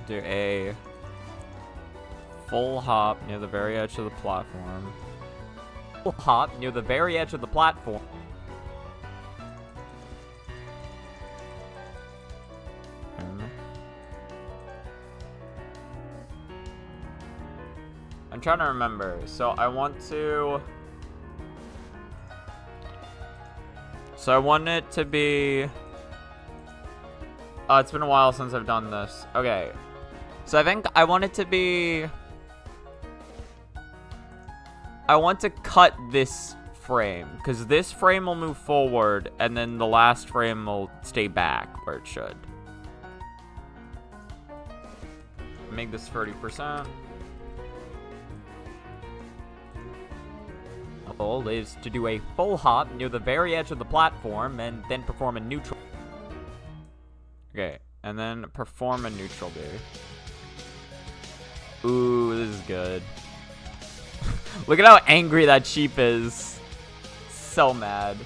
Do a full hop near the very edge of the platform. Full hop near the very edge of the platform. I'm trying to remember. So I want it to be... Oh, it's been a while since I've done this. Okay. So I think I want it to be... I want to cut this frame, because this frame will move forward, and then the last frame will stay back where it should. Make this 30%. Goal is to do a full hop near the very edge of the platform and then perform a neutral. Okay, and then perform a neutral B. Ooh, this is good. Look at how angry that sheep is. So mad.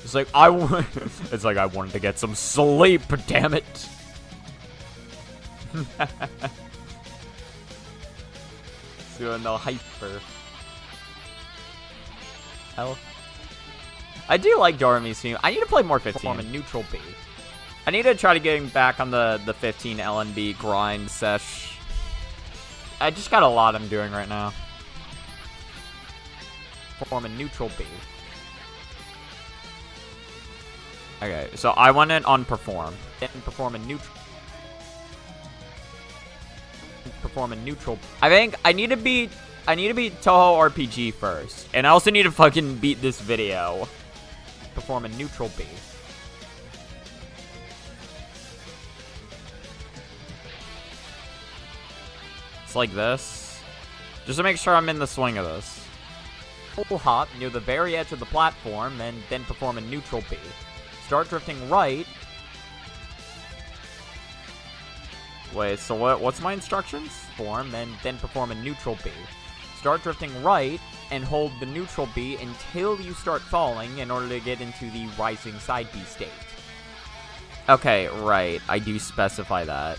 It's like it's like I wanted to get some sleep, damn it. Doing no hyper. Hell. I do like Dorami's theme. I need to play more 15. Perform a neutral B. I need to try to get back on the 15 LNB grind sesh. I just got a lot I'm doing right now. Perform a neutral B. Okay, so I want it on perform. Then perform a neutral. Perform a neutral. I think I need to beat Toho RPG first. And I also need to fucking beat this video. Perform a neutral B. It's like this. Just to make sure I'm in the swing of this. Full hop near the very edge of the platform and then perform a neutral B. Start drifting right. Wait, so what's my instructions? Form, and then perform a neutral B. Start drifting right, and hold the neutral B until you start falling in order to get into the rising side B state. Okay, right. I do specify that.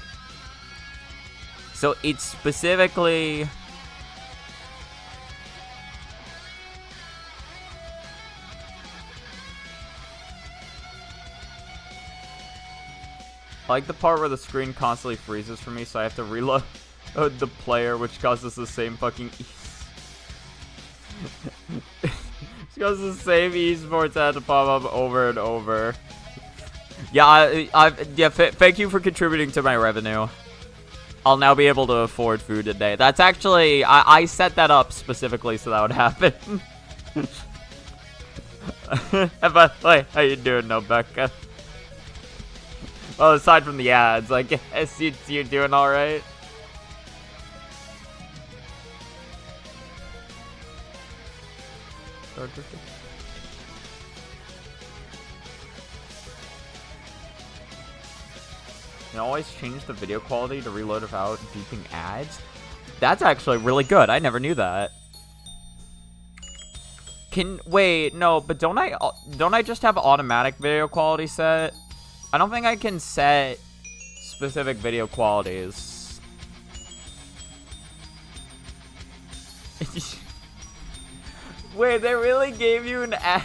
So it's specifically... I like the part where the screen constantly freezes for me, so I have to reload the player, which causes the same fucking... It goes the same esports ad to pop up over and over. Yeah, thank you for contributing to my revenue. I'll now be able to afford food today. That's actually, I set that up specifically so that would happen. By the way, how you doing, Becca? Well, aside from the ads, I guess you're doing alright. Start drifting. You can always change the video quality to reload without beeping ads. That's actually really good. I never knew that. Wait, no, but don't I just have automatic video quality set? I don't think I can set specific video qualities. Wait, they really gave you an ad?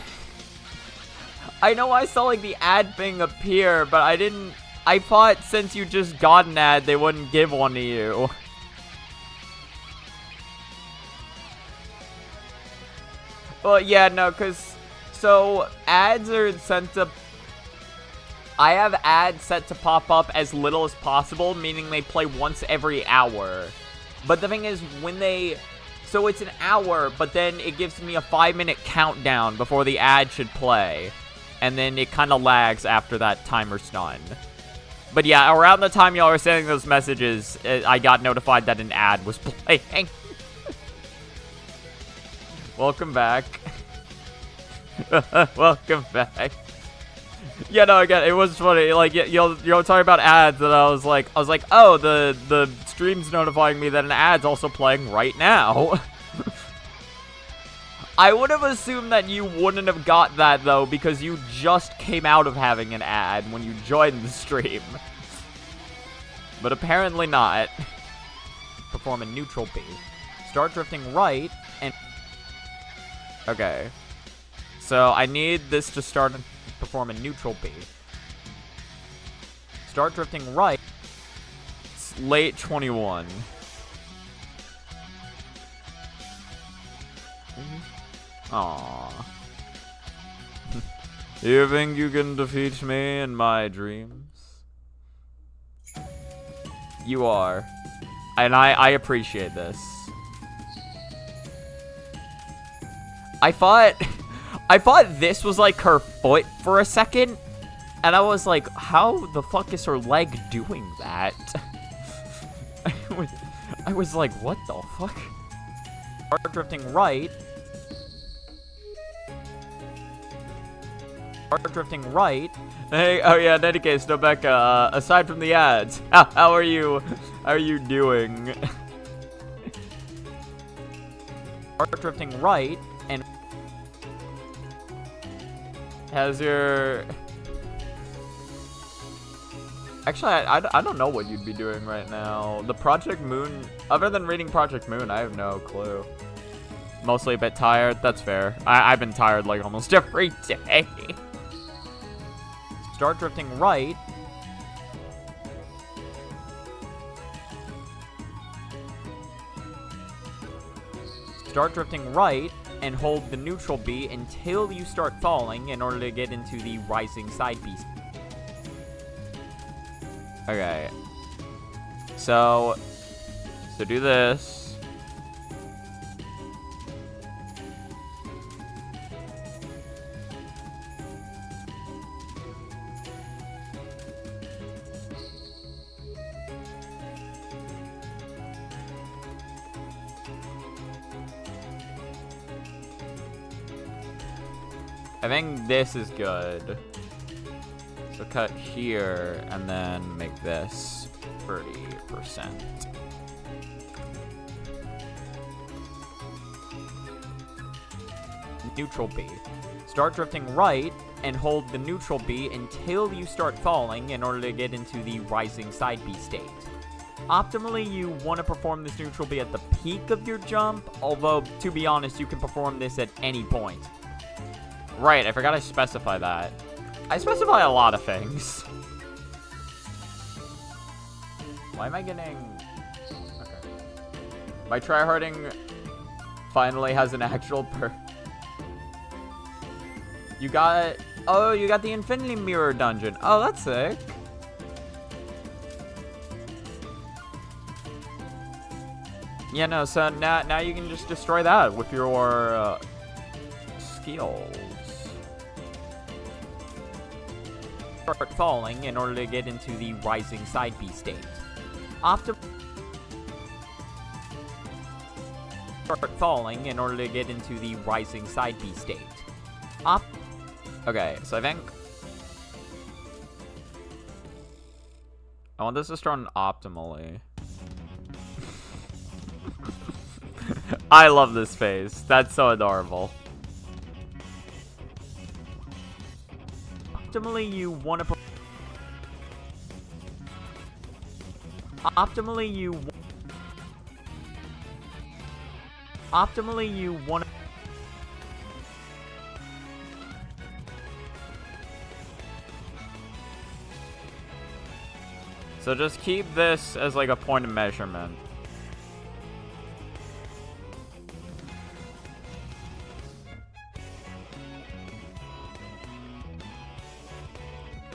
I know I saw like the ad thing appear, but I thought since you just got an ad, they wouldn't give one to you. Well, yeah, no, so ads are sent to... I have ads set to pop up as little as possible, meaning they play once every hour. But the thing is, so it's an hour, but then it gives me a 5-minute countdown before the ad should play. And then it kind of lags after that timer's done. But yeah, around the time y'all were sending those messages, I got notified that an ad was playing. Welcome back. Welcome back. Yeah, no, again, it was funny. Like, you're talking about ads, and I was like, oh, the stream's notifying me that an ad's also playing right now. I would have assumed that you wouldn't have got that, though, because you just came out of having an ad when you joined the stream. But apparently not. Perform a neutral B. Start drifting right, and... Okay. So, I need this to start and perform a neutral B. Start drifting right. It's late 21. Aww. You think you can defeat me in my dreams? You are. And I appreciate this. I thought this was like her foot for a second. And I was like, how the fuck is her leg doing that? I was like, what the fuck? Start drifting right. Start drifting right. Hey, oh yeah, in any case, Becca, aside from the ads, how are you doing? Start drifting right, and has your... Actually, I don't know what you'd be doing right now. The Project Moon, other than reading Project Moon, I have no clue. Mostly a bit tired, that's fair. I've been tired like almost every day. Start drifting right. Start drifting right, and hold the neutral B until you start falling in order to get into the rising side B. Okay. So do this. I think this is good. So cut here and then make this pretty 10%. Neutral B. Start drifting right and hold the neutral B until you start falling in order to get into the rising side B state. Optimally, you want to perform this neutral B at the peak of your jump, although, to be honest, you can perform this at any point. Right, I forgot to specify that. I specify a lot of things. Why am I getting... Okay. My tryharding finally has an actual You got... Oh, you got the Infinity Mirror dungeon. Oh, that's sick. Yeah, no, so now you can just destroy that with your skills. Start falling in order to get into the rising side B state. Start falling in order to get into the rising side B state. Okay, so I think I want this to start optimally. I love this face. That's so adorable. Optimally, you want to... Optimally, you want to... So just keep this as like a point of measurement.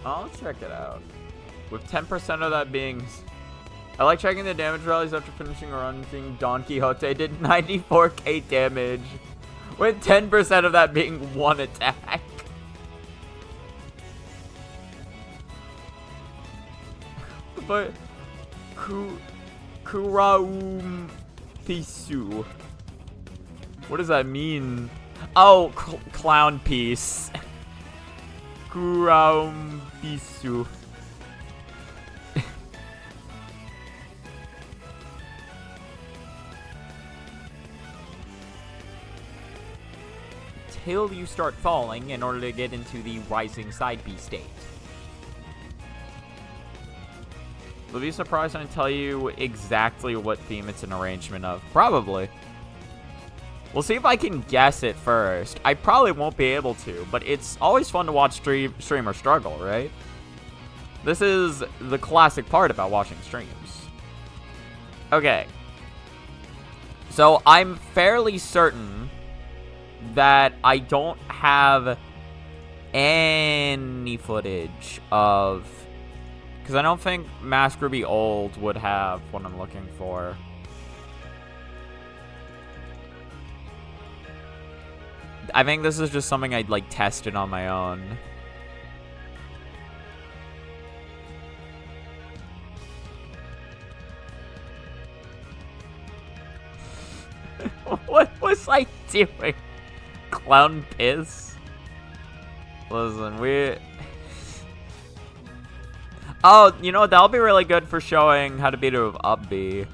Oh, let's check it out. With 10% of that being... I like checking the damage values after finishing a run, seeing Don Quixote did 94k damage. With 10% of that being one attack. But... Kuraum Pisu. What does that mean? Oh, clown piece. Kuraum Pisu. Till you start falling in order to get into the rising side B state. Will be surprised when I tell you exactly what theme it's an arrangement of. Probably. We'll see if I can guess it first. I probably won't be able to, but it's always fun to watch streamers struggle, right? This is the classic part about watching streams. Okay. So I'm fairly certain that I don't have any footage of... Because I don't think Mask Ruby Old would have what I'm looking for. I think this is just something I'd like tested on my own. What was I doing? Clown piss? Listen, we... Oh, you know, that'll be really good for showing how to beat it with up B.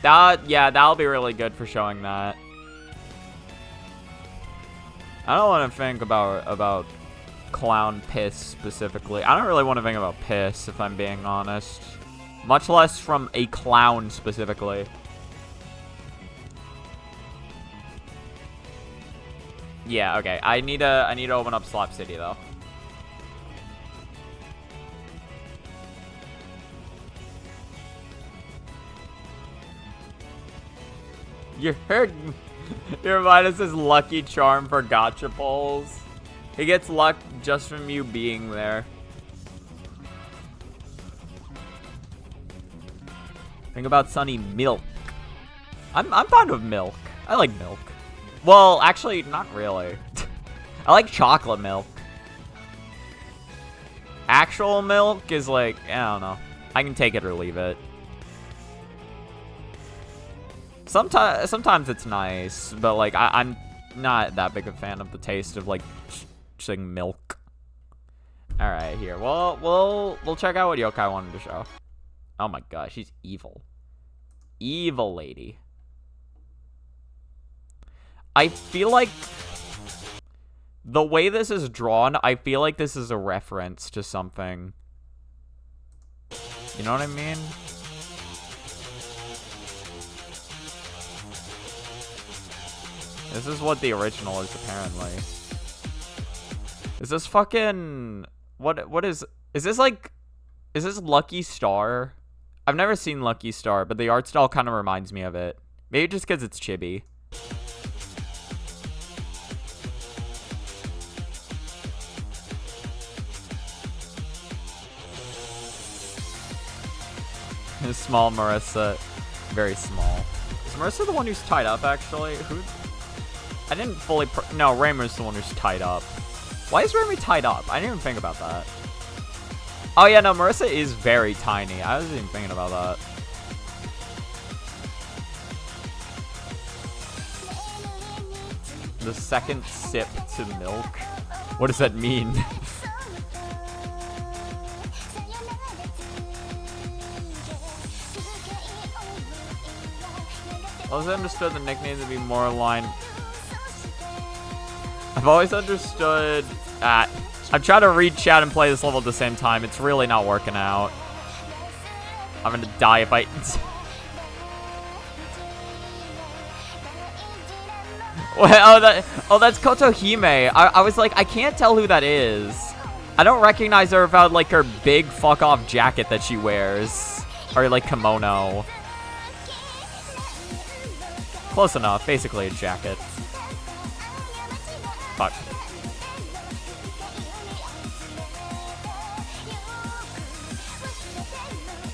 Yeah, that'll be really good for showing that. I don't want to think about clown piss specifically. I don't really want to think about piss, if I'm being honest. Much less from a clown specifically. Yeah, okay. I need to open up Slap City though. You heard your Midas is lucky charm for gotcha pulls. He gets luck just from you being there. Think about Sunny milk. I'm fond of milk. I like milk. Well, actually, not really. I like chocolate milk. Actual milk is like, I don't know. I can take it or leave it. Sometimes it's nice, but like I'm not that big a fan of the taste of like saying milk. All right, here. We'll check out what Youkai wanted to show. Oh my gosh, she's evil. Evil lady. I feel like the way this is drawn, I feel like this is a reference to something. You know what I mean? This is what the original is, apparently. Is this fucking... What is this like... Is this Lucky Star? I've never seen Lucky Star, but the art style kind of reminds me of it. Maybe just because it's chibi. Small Marissa. Very small. Is Marissa the one who's tied up, actually? Who... I didn't fully... No, Raymer's the one who's tied up. Why is Raymer tied up? I didn't even think about that. Oh, yeah, no, Marissa is very tiny. I wasn't even thinking about that. The second sip to milk? What does that mean? I always understood the nickname to be more aligned. I've always understood that. I'm trying to read chat and play this level at the same time. It's really not working out. I'm gonna die if I... that's Kotohime. I was like, I can't tell who that is. I don't recognize her without, like, her big fuck-off jacket that she wears. Or, like, kimono. Close enough. Basically a jacket. Fuck.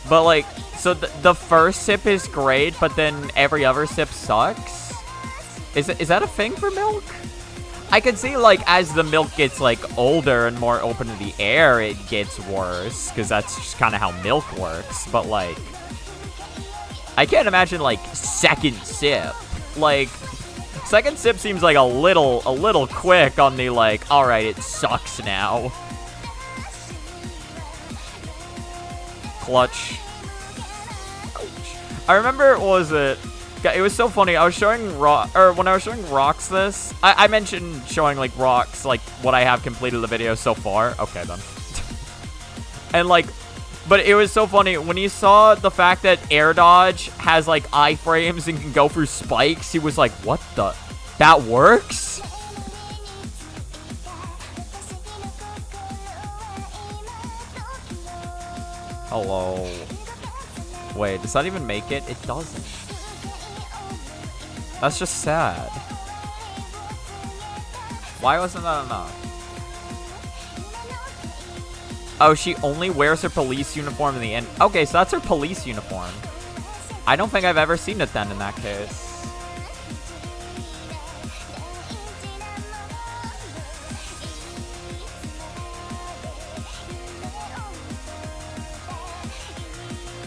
But, like, so the first sip is great, but then every other sip sucks? Is that a thing for milk? I could see, like, as the milk gets, like, older and more open to the air, it gets worse, because that's just kind of how milk works. But, like, I can't imagine, like, second sip. Like, second sip seems like a little quick on the, like, alright, it sucks now. Clutch. I remember, what was it? It was so funny. I was showing when I was showing Rocks this, I mentioned showing, like, Rocks, like, what I have completed the video so far. Okay, then. And, like, but it was so funny when he saw the fact that air dodge has, like, iframes and can go through spikes. He was like, what the? That works? Hello. Wait, does that even make it? It doesn't. That's just sad. Why wasn't that enough? Oh, she only wears her police uniform in the end. Okay, so that's her police uniform. I don't think I've ever seen it then in that case.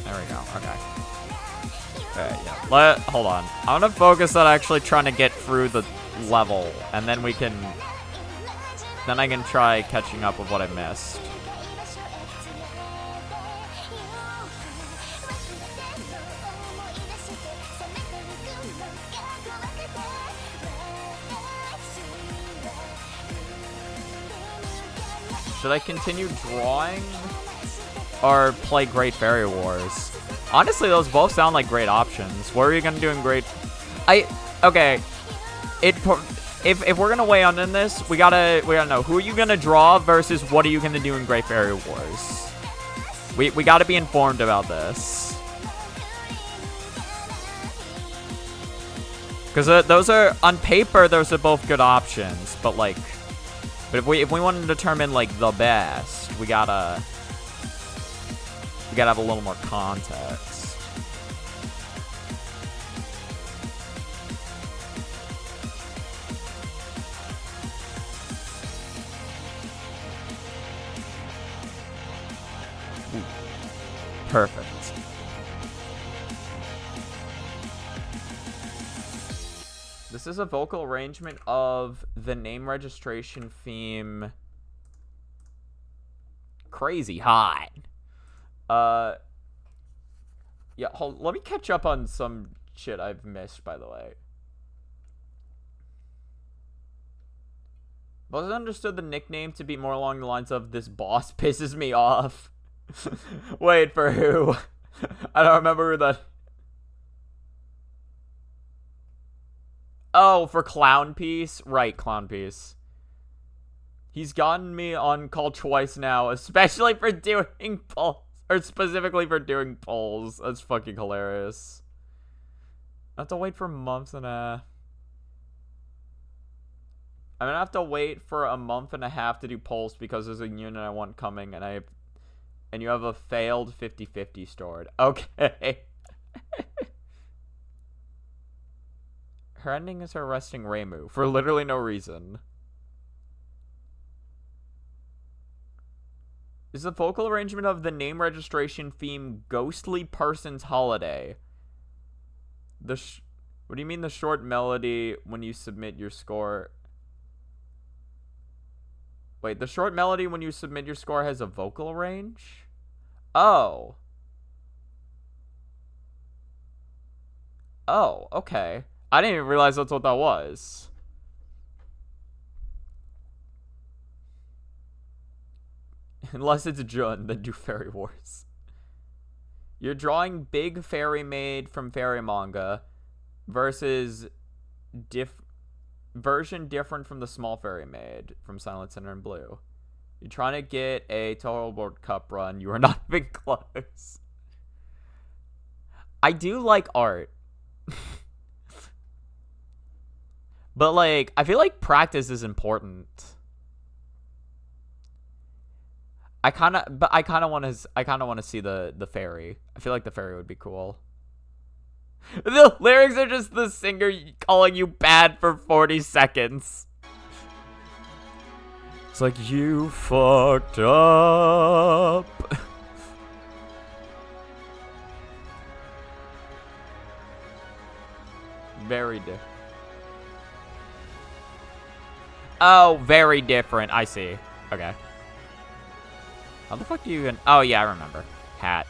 There we go. Okay. Okay, yeah. Hold on. I'm gonna focus on actually trying to get through the level, and then we can... Then I can try catching up with what I missed. Should I continue drawing or play Great Fairy Wars? Honestly, those both sound like great options. What are you gonna do in Great... Okay. If we're gonna weigh on in this, we gotta know who are you gonna draw versus what are you gonna do in Great Fairy Wars. We gotta be informed about this. Because those are, on paper, those are both good options, but like... But if we want to determine, like, the best, we gotta have a little more context. Ooh. Perfect. This is a vocal arrangement of the name registration theme crazy hot. Yeah, let me catch up on some shit I've missed, by the way. But I understood the nickname to be more along the lines of, this boss pisses me off. Wait, for who? I don't remember who that... Oh, for Clown Piece? Right, Clown Piece. He's gotten me on call twice now, especially for doing polls. Or specifically for doing polls. That's fucking hilarious. I have to wait for months and a... I'm gonna have to wait for a month and a half to do polls because there's a unit I want coming, and you have a failed 50-50 stored. Okay. Her ending is her arresting Reimu for literally no reason. Is the vocal arrangement of the name registration theme Ghostly Person's Holiday? What do you mean the short melody when you submit your score? Wait, the short melody when you submit your score has a vocal range? Oh. Oh, okay. I didn't even realize that's what that was. Unless it's Jun, then do Fairy Wars. You're drawing Big Fairy Maid from Fairy Manga versus version different from the Small Fairy Maid from Silent Sinner and Blue. You're trying to get a Total Board Cup run. You are not even close. I do like art. But, like, I feel like practice is important. I kind of want to see the fairy. I feel like the fairy would be cool. The lyrics are just the singer calling you bad for 40 seconds. It's like, you fucked up. Very different. Oh, very different. I see. Okay. How the fuck do you even... Oh, yeah, I remember. Hat.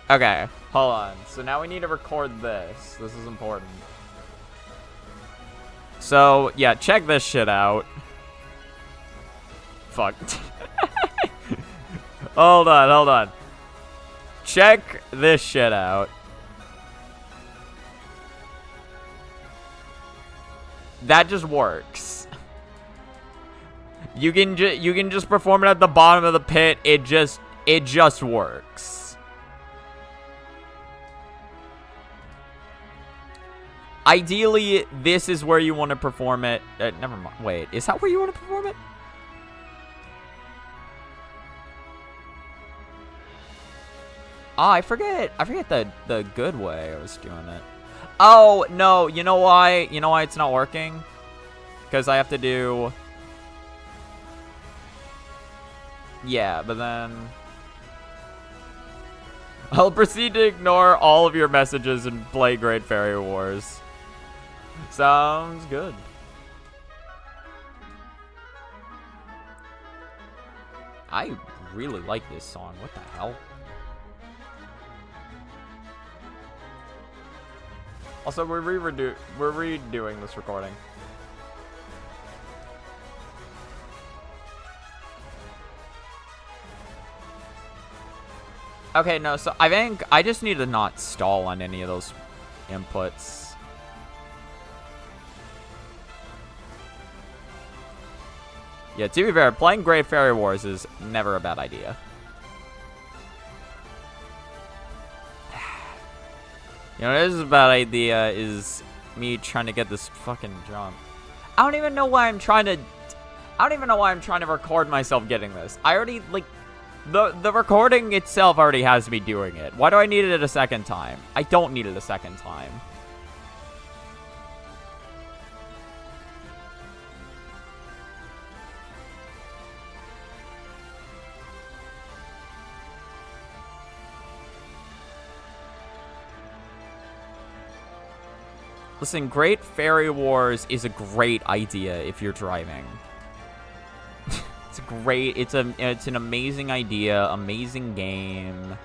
Okay, hold on. So now we need to record this. This is important. So, yeah, check this shit out. Fuck. Hold on. Check this shit out. That just works. You can just perform it at the bottom of the pit. It just works. Ideally, this is where you want to perform it. Never mind. Wait, is that where you want to perform it? Oh, I forget the good way I was doing it. Oh, no, you know why? You know why it's not working? Because I have to do... Yeah, but then... I'll proceed to ignore all of your messages and play Great Fairy Wars. Sounds good. I really like this song. What the hell? Also, we're redoing this recording. Okay, no, so I think I just need to not stall on any of those inputs. Yeah, to be fair, playing Great Fairy Wars is never a bad idea. You know, what is a bad idea is me trying to get this fucking jump. I don't even know why I'm trying to record myself getting this. I already, like, the recording itself already has me doing it. Why do I need it a second time? I don't need it a second time. Listen, Great Fairy Wars is a great idea if you're driving. It's a great. It's an amazing idea, amazing game.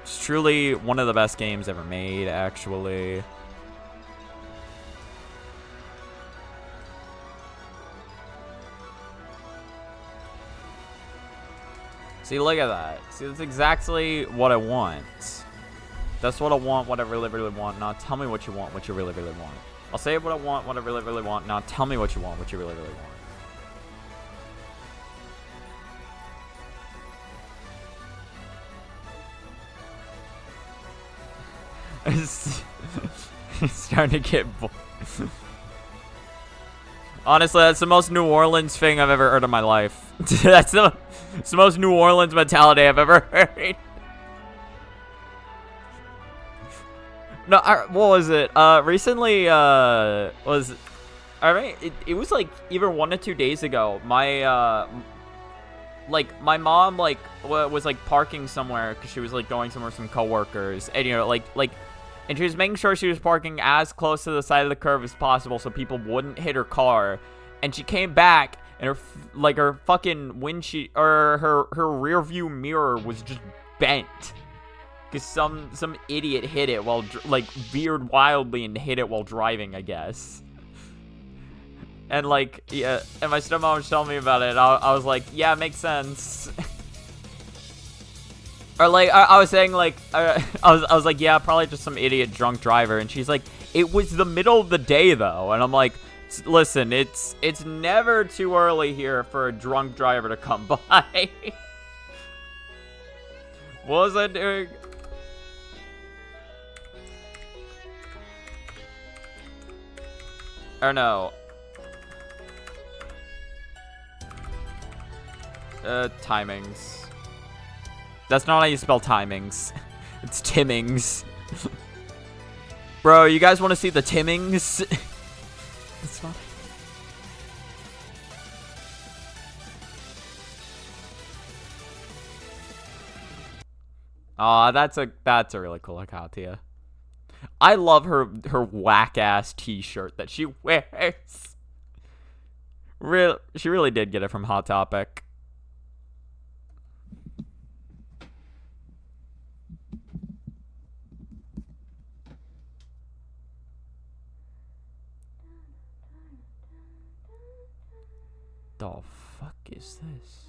It's truly one of the best games ever made, actually. See, look at that. See, that's exactly what I want. That's what I want, what I really, really want. Now tell me what you want, what you really, really want. I'll say what I want, what I really, really want. Now tell me what you want, what you really, really want. It's starting to get bored. Honestly, that's the most New Orleans thing I've ever heard in my life. That's the most New Orleans mentality I've ever heard. No, what was it? Recently, it was like either 1 or 2 days ago. My mom was like parking somewhere because she was like going somewhere with some coworkers, and and she was making sure she was parking as close to the side of the curve as possible so people wouldn't hit her car. And she came back, and her fucking windshield or her rear view mirror was just bent. Because some idiot hit it while, veered wildly and hit it while driving, I guess. And, yeah, and my stepmom was telling me about it, I was like, yeah, makes sense. Or, I was saying, I was like, yeah, probably just some idiot drunk driver. And she's like, it was the middle of the day, though. And I'm like, listen, it's never too early here for a drunk driver to come by. What was I doing? Or no. Timings. That's not how you spell timings. It's Timmings. Bro, you guys want to see the Timmings? It's not. Aw, that's a really cool Hakatia. I love her whack-ass t-shirt that she wears. She really did get it from Hot Topic. The fuck is this?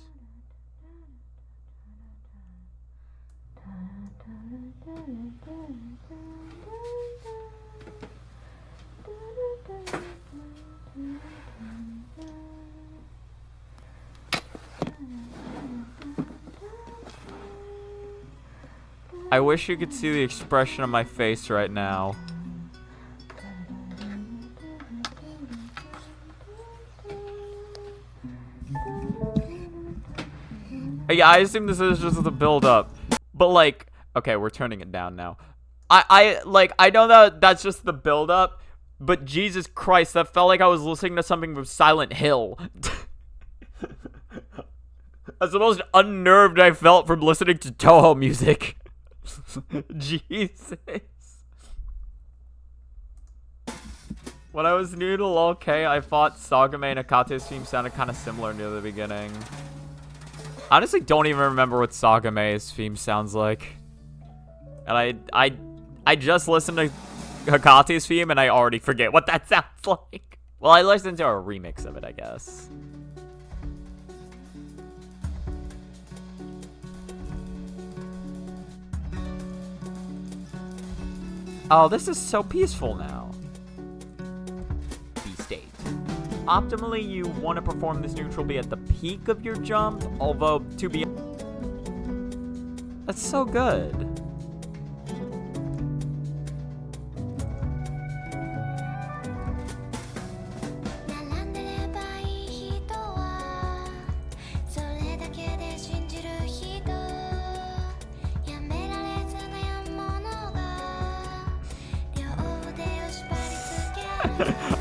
I wish you could see the expression on my face right now. Yeah, I assume this is just the build-up. But, okay, we're turning it down now. I know that that's just the build-up, but Jesus Christ, that felt like I was listening to something from Silent Hill. That's the most unnerved I felt from listening to Toho music. Jesus. When I was new to LOL-K, I thought Sagame and Akate's theme sounded kind of similar near the beginning. I honestly don't even remember what Sagame's theme sounds like. And I just listened to Hakate's theme and I already forget what that sounds like. Well, I listened to a remix of it, I guess. Oh, this is so peaceful now. B-state. Optimally, you want to perform this neutral B at the peak of your jump, although to be... That's so good.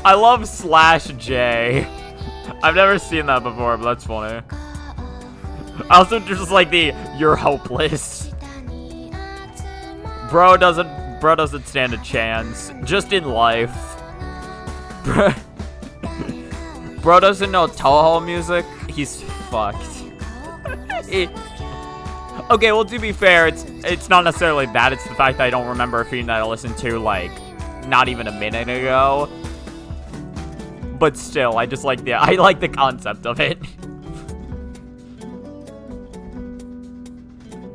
I love /J. I've never seen that before, but that's funny. I also just like the "you're hopeless." Bro doesn't stand a chance. Just in life. Bro doesn't know Toho music. He's fucked. Okay, well, to be fair, it's not necessarily that. It's the fact that I don't remember a theme that I listened to, like, not even a minute ago. But still, I just like I like the concept of it.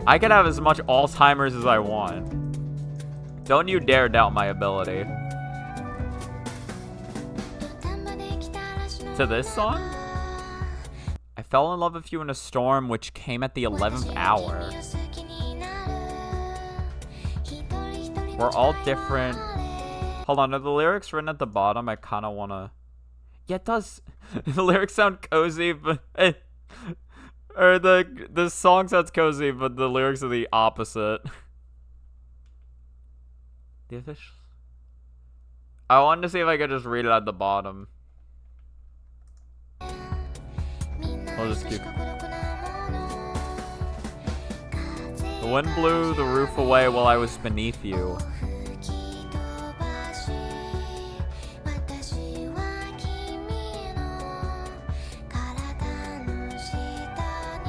I can have as much Alzheimer's as I want. Don't you dare doubt my ability. To this song? I fell in love with you in a storm, which came at the 11th hour. We're all different. Hold on, are the lyrics written at the bottom? I kind of want to... Yeah, it does. The lyrics sound cozy, but... or the song sounds cozy, but the lyrics are the opposite. The official... I wanted to see if I could just read it at the bottom. I'll just keep... The wind blew the roof away while I was beneath you.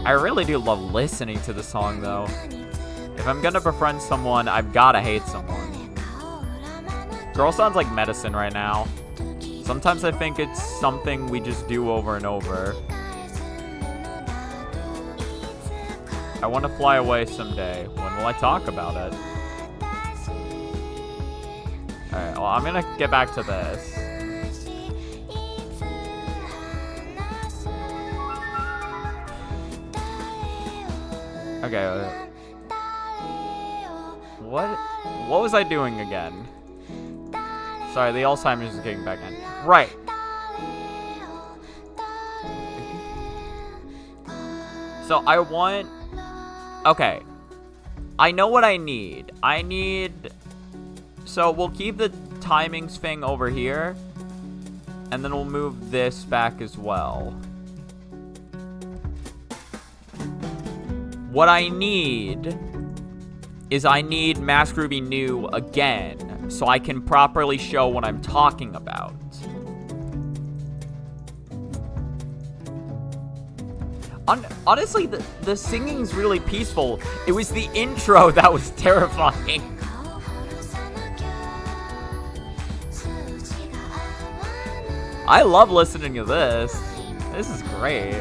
I really do love listening to the song, though. If I'm gonna befriend someone, I've gotta hate someone. Girl sounds like medicine right now. Sometimes I think it's something we just do over and over. I want to fly away someday. When will I talk about it? Alright, well, I'm gonna get back to this. Okay. What was I doing again? Sorry, the Alzheimer's is getting back in. Right. So I want... Okay. I know what I need. So we'll keep the timings thing over here. And then we'll move this back as well. What I need is Mask Ruby New again, so I can properly show what I'm talking about. Honestly, the singing's really peaceful. It was the intro that was terrifying. I love listening to this. This is great.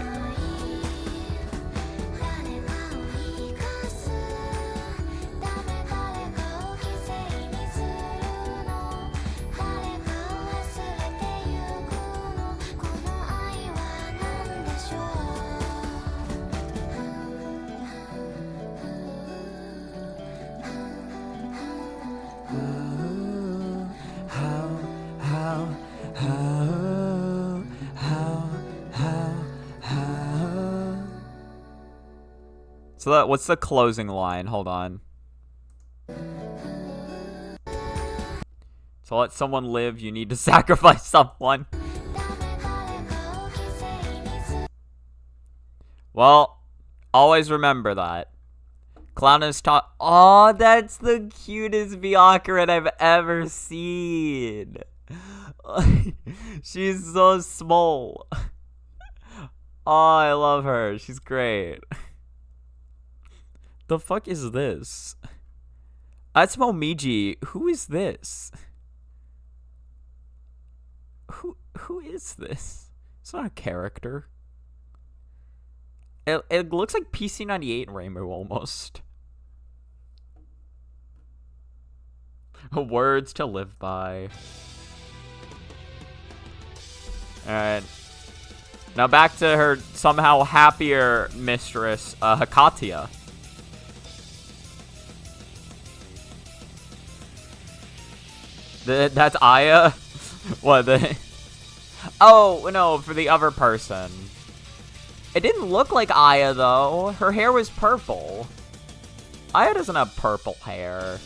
So what's the closing line? Hold on. To let someone live, you need to sacrifice someone. Well, always remember that. Clown is taught. Oh, that's the cutest Byakuren I've ever seen. She's so small. Oh, I love her. She's great. The fuck is this? That's Momiji. Who is this? Who is this? It's not a character. It looks like PC98 and Rainbow almost. Words to live by. Alright. Now back to her somehow happier mistress, Hakatia. That's Aya? What, Oh, no, for the other person. It didn't look like Aya, though. Her hair was purple. Aya doesn't have purple hair.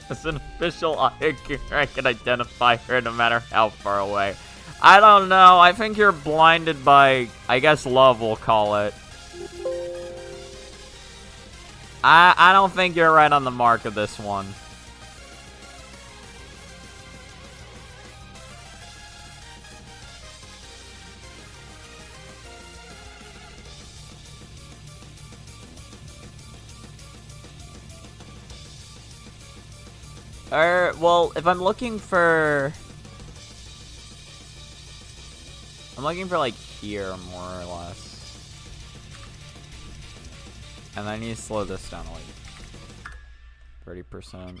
As an official Aya, I can identify her no matter how far away. I don't know. I think you're blinded by, I guess, love, we'll call it. I don't think you're right on the mark of this one. Well, if I'm looking for... I'm looking for, like, here, more or less. And I need to slow this down, like, 30%.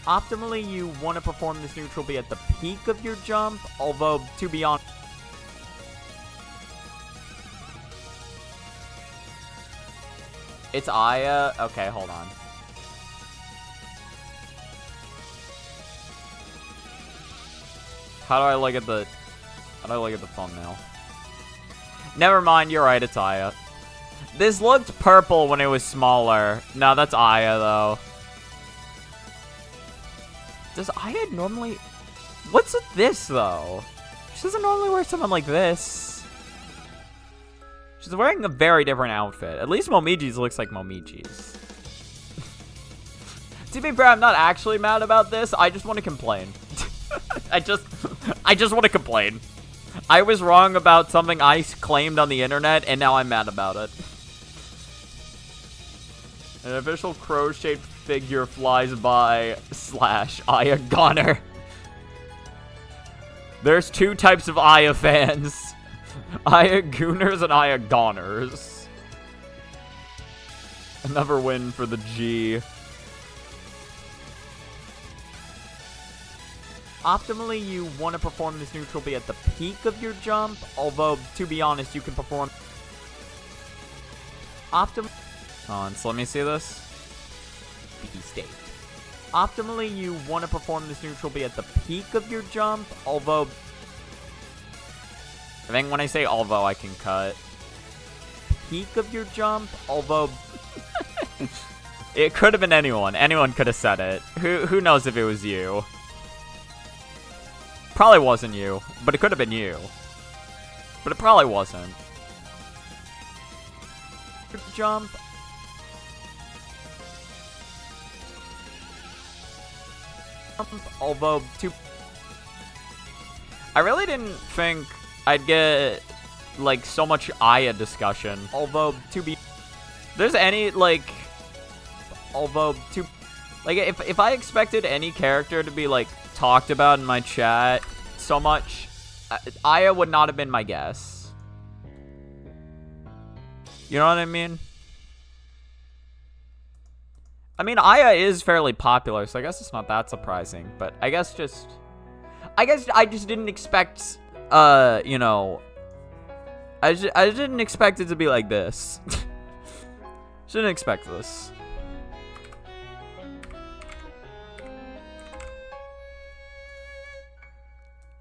Optimally, you want to perform this neutral B at the peak of your jump, although, to be honest... It's Aya? Okay, hold on. How do I look at the thumbnail? Never mind, you're right, it's Aya. This looked purple when it was smaller. No, that's Aya, though. Does Aya normally... What's with this, though? She doesn't normally wear something like this. She's wearing a very different outfit. At least Momiji's looks like Momiji's. To be fair, I'm not actually mad about this. I just want to complain. I just want to complain. I was wrong about something I claimed on the internet, and now I'm mad about it. An official crow-shaped figure flies by / Aya Gonner. There's two types of Aya fans. Aya Gooners and Aya Goners. Another win for the G. Optimally, you want to perform this neutral B at the peak of your jump, although, to be honest, you can perform... Hold on, so let me see this. B state. Optimally, you want to perform this neutral B at the peak of your jump, although... I think when I say although, I can cut. Peak of your jump, although... It could have been anyone. Anyone could have said it. Who knows if it was you? Probably wasn't you, but it could have been you. But it probably wasn't. Jump. Although, I really didn't think I'd get, like, so much Aya discussion. Although, there's any, like, if I expected any character to be, like, talked about in my chat so much, Aya would not have been my guess. You know what I mean? I mean, Aya is fairly popular, so I guess it's not that surprising. But I guess I just didn't expect, you know, I didn't expect it to be like this. Didn't expect this.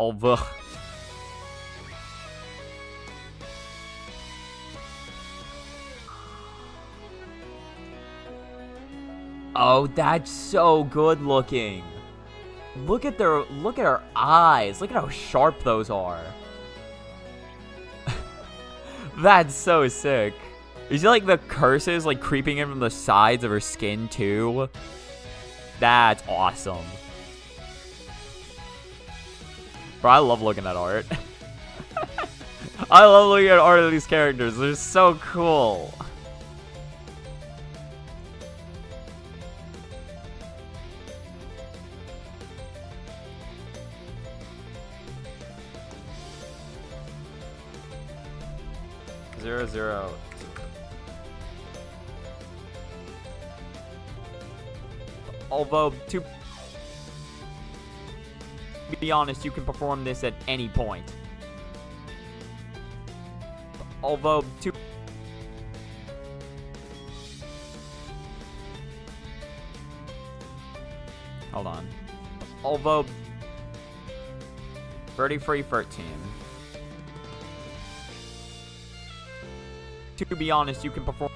Although... Oh, that's so good looking. Look at her eyes. Look at how sharp those are. That's so sick. You see, like, the curses, like, creeping in from the sides of her skin, too? That's awesome. Bro, I love looking at art. I love looking at art of these characters. They're so cool. Zero. Although, to be honest, you can perform this at any point. Although, hold on. Although, 3313. To be honest, you can perform...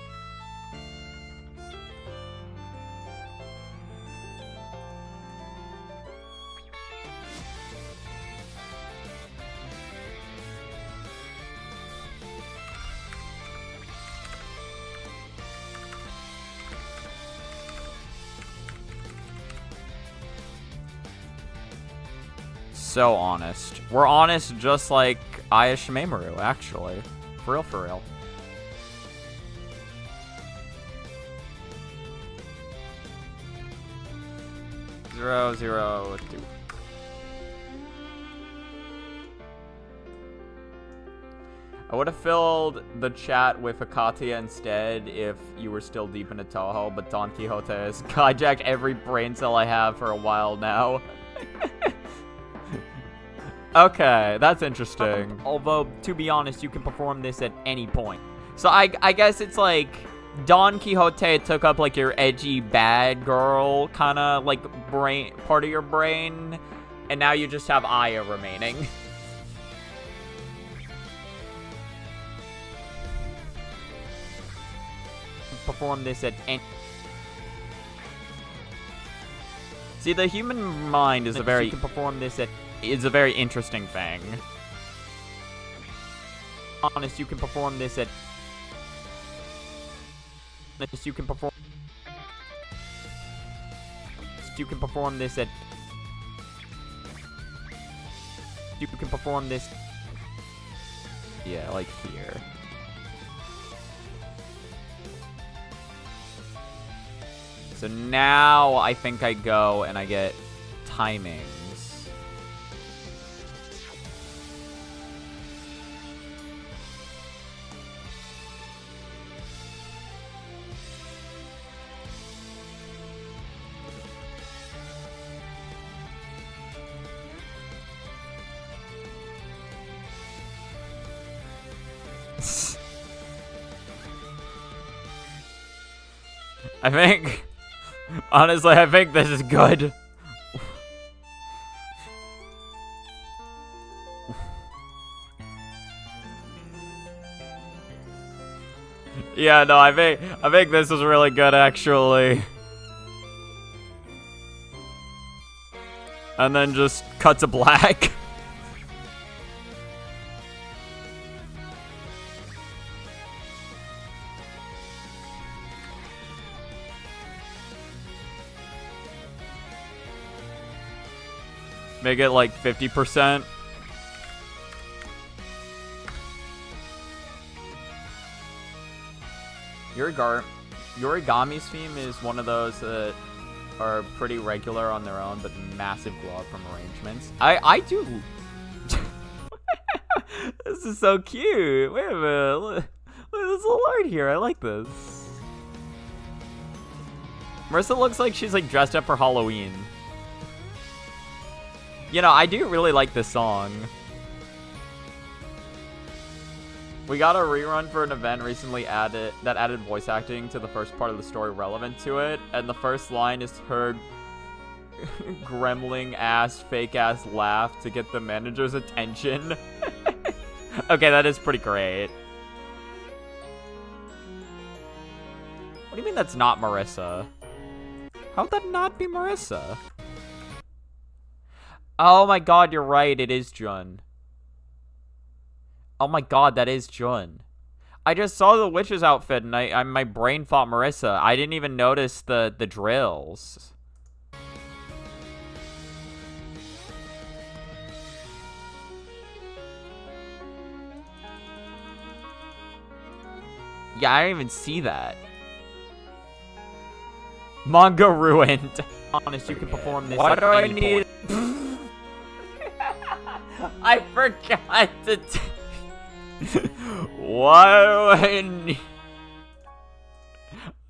so honest. We're honest just like Aya Shimemaru, actually. For real, for real. Zero, zero, two. I would have filled the chat with Akatia instead if you were still deep into Toho, but Don Quixote has hijacked every brain cell I have for a while now. Okay, that's interesting. Although, to be honest, you can perform this at any point. So I guess it's like Don Quixote took up like your edgy bad girl kind of like brain part of your brain, and now you just have Aya remaining. Perform this at any... See, the human mind is a very... You can perform this at... Is a very interesting thing. Honest, you can perform this at... You can perform... You can perform this at... You can perform this... Yeah, like here. So now I think I go and I get timings. I think... Honestly, I think this is good. Yeah, no, I think this is really good, actually. And then just cut to black. Make it like 50%. Yorigami's theme is one of those that are pretty regular on their own, but massive glow up from arrangements. I do. This is so cute. Wait a minute. Look at this little art here. I like this. Marissa looks like she's like dressed up for Halloween. You know, I do really like this song. We got a rerun for an event recently that added voice acting to the first part of the story relevant to it, and the first line is her gremling-ass, fake-ass laugh to get the manager's attention. Okay, that is pretty great. What do you mean that's not Marissa? How would that not be Marissa? Oh my god, you're right, it is Jun. Oh my god, that is Jun. I just saw the witch's outfit and my brain thought Marissa. I didn't even notice the drills. Yeah, I didn't even see that. Manga ruined. Honest, you can perform this. Why do I need... I forgot to... Why do I need...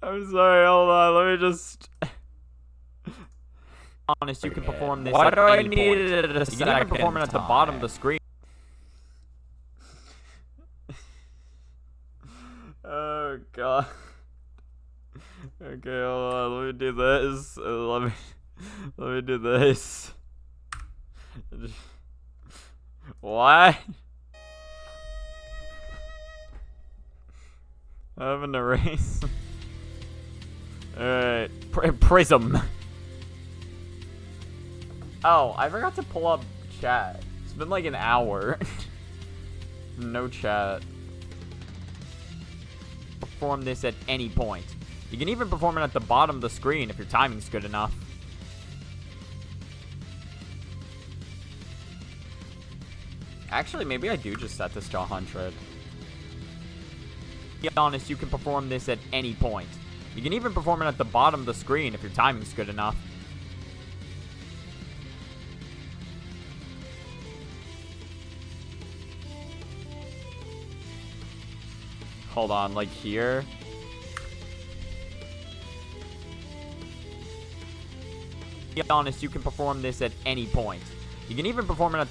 I'm sorry, hold on, let me just... Honest, you can perform this. Why do I need it at a second? You can even perform it at the bottom of the screen. Oh, God. Okay, hold on, let me do this. Let me do this. What? I have an erase. Alright. Prism. Oh, I forgot to pull up chat. It's been like an hour. No chat. Perform this at any point. You can even perform it at the bottom of the screen if your timing's good enough. Actually, maybe I do just set this to 100. To be honest, you can perform this at any point. You can even perform it at the bottom of the screen if your timing's good enough. Hold on, like here. To be honest, you can perform this at any point. You can even perform it at...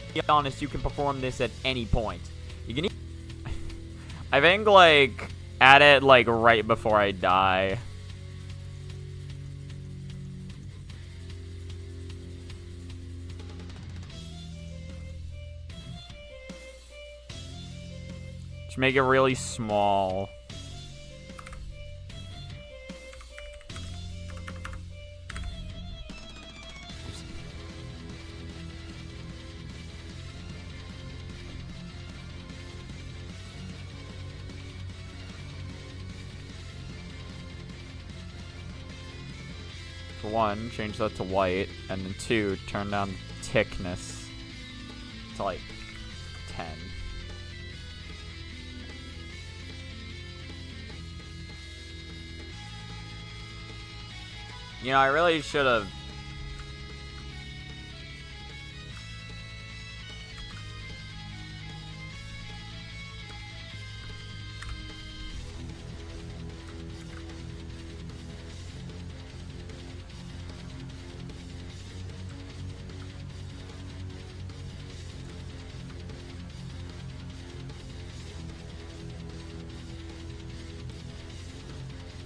To be honest, you can perform this at any point. You can I think, like, add it, like, right before I die. Just make it really small. For one, change that to white, and then two, turn down thickness to like 10. You know, I really should have.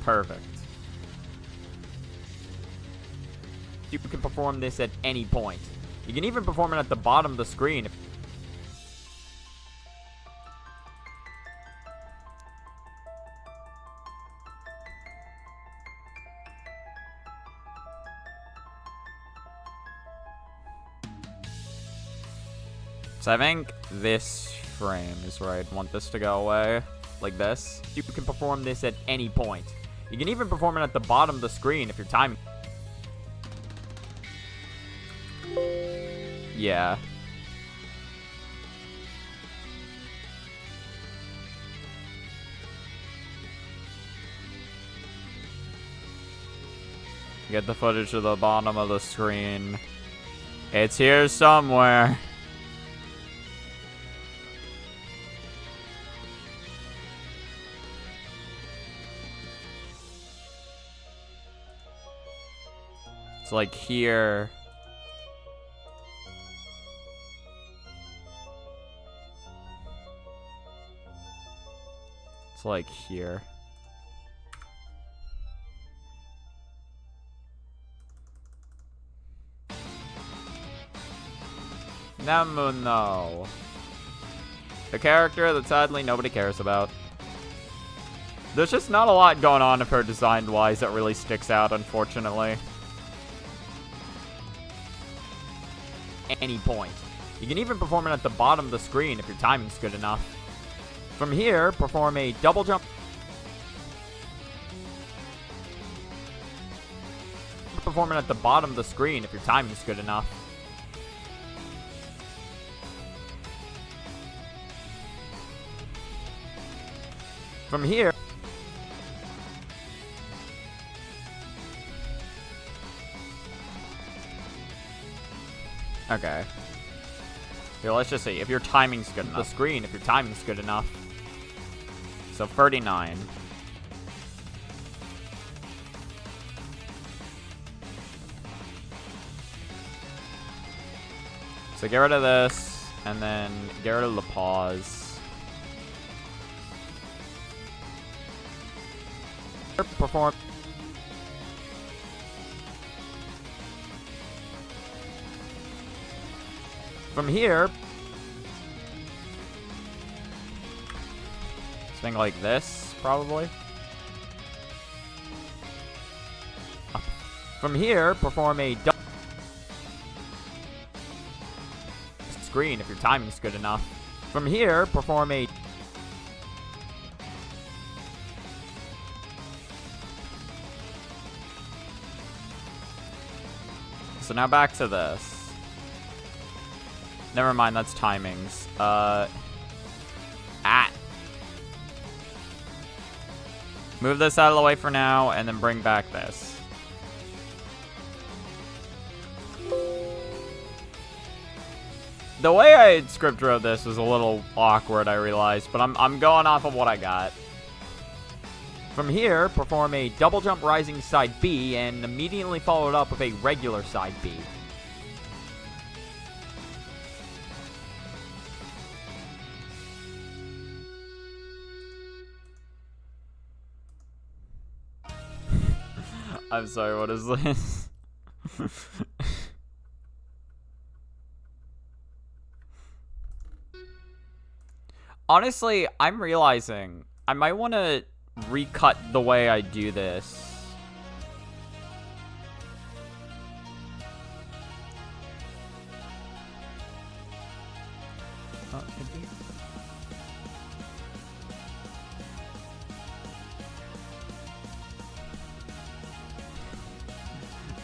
Perfect. You can perform this at any point. You can even perform it at the bottom of the screen. So I think this frame is where I'd want this to go away. Like this. You can perform this at any point. You can even perform it at the bottom of the screen if you're timing. Yeah. Get the footage to the bottom of the screen. It's here somewhere. It's like here. It's like here. Namuno. The character that sadly nobody cares about. There's just not a lot going on of her design-wise that really sticks out, unfortunately. Any point. You can even perform it at the bottom of the screen if your timing's good enough. From here, perform a double jump. Perform it at the bottom of the screen if your timing's good enough. From here, okay. Here, let's just see. If your timing's good enough. The screen, if your timing's good enough. So, 39. So, get rid of this. And then get rid of the pause. Perform. From here, something like this, probably. From here, perform a double screen if your timing's good enough. From here, perform a So now back to this. Never mind, that's timings. Move this out of the way for now, and then bring back this. The way I script wrote this was a little awkward, I realized, but I'm going off of what I got. From here, perform a double jump rising side B, and immediately follow it up with a regular side B. I'm sorry, what is this? Honestly, I'm realizing I might want to recut the way I do this.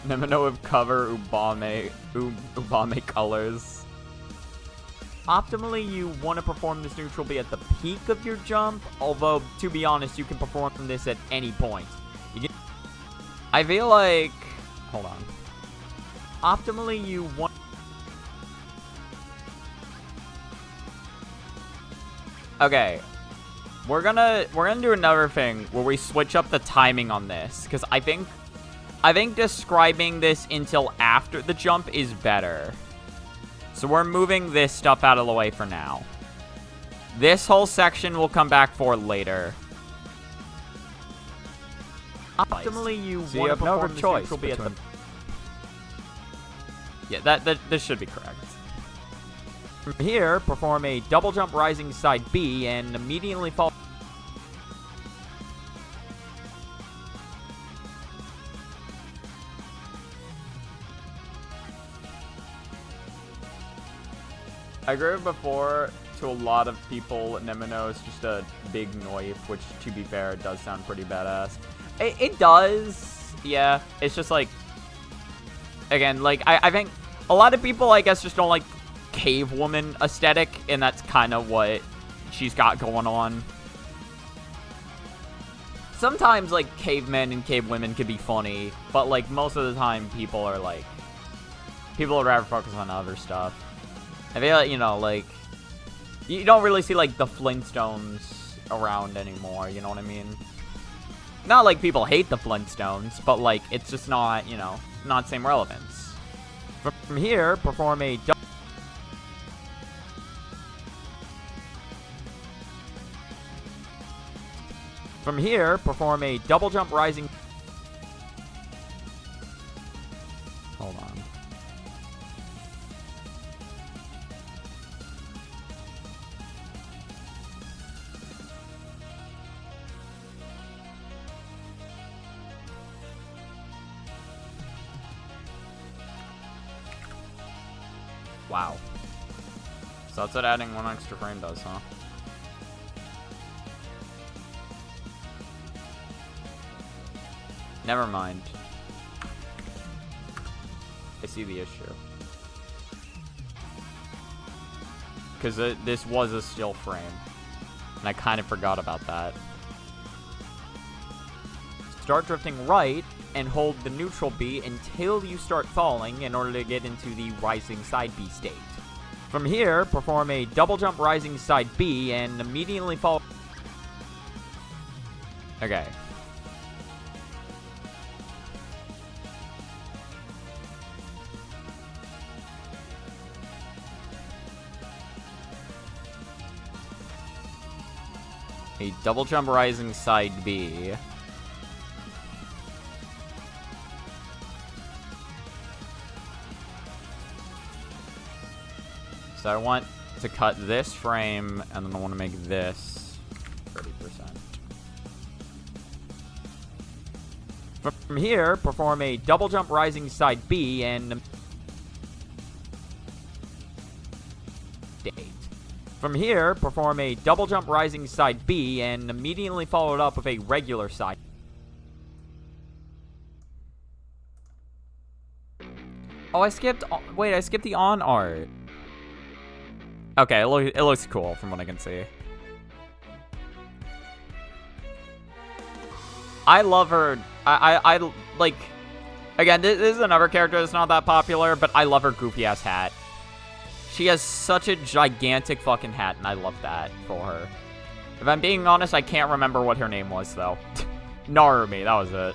Nemino with cover Ubame colors. Optimally, you want to perform this neutral B at the peak of your jump, although, to be honest, you can perform this at any point. I feel like... Hold on. Optimally, you want... Okay. We're gonna do another thing where we switch up the timing on this, because I think describing this until after the jump is better. So we're moving this stuff out of the way for now. This whole section will come back for later. Optimally, you want to perform this neutral B at the... Yeah, this should be correct. From here, perform a double jump rising side B, and immediately fall... I agree with before, to a lot of people, Nemino is just a big knife, which, to be fair, does sound pretty badass. It does, yeah. It's just like, again, like, I think a lot of people, I guess, just don't like cave woman aesthetic, and that's kind of what she's got going on. Sometimes, like, cavemen and cave women can be funny, but, like, most of the time, people would rather focus on other stuff. I feel like, you know, like, you don't really see, like, the Flintstones around anymore, you know what I mean? Not like people hate the Flintstones, but, like, it's just not, you know, not same relevance. From here, perform a... From here, perform a double jump rising... Hold on. Wow. So that's what adding one extra frame does, huh? Never mind. I see the issue. Because this was a still frame. And I kind of forgot about that. Start drifting right and hold the neutral B until you start falling in order to get into the rising side B state. From here, perform a double jump rising side B and immediately fall... Okay. A double jump rising side B. So I want to cut this frame, and then I want to make this 30%. From here, perform a double jump rising side B and... From here, perform a double jump rising side B and immediately follow it up with a regular side. Oh, wait, I skipped the on art. Okay, it looks cool from what I can see. I love her. I like, again, this is another character that's not that popular, but I love her goofy ass hat. She has such a gigantic fucking hat, and I love that for her. If I'm being honest, I can't remember what her name was, though. Narumi, that was it.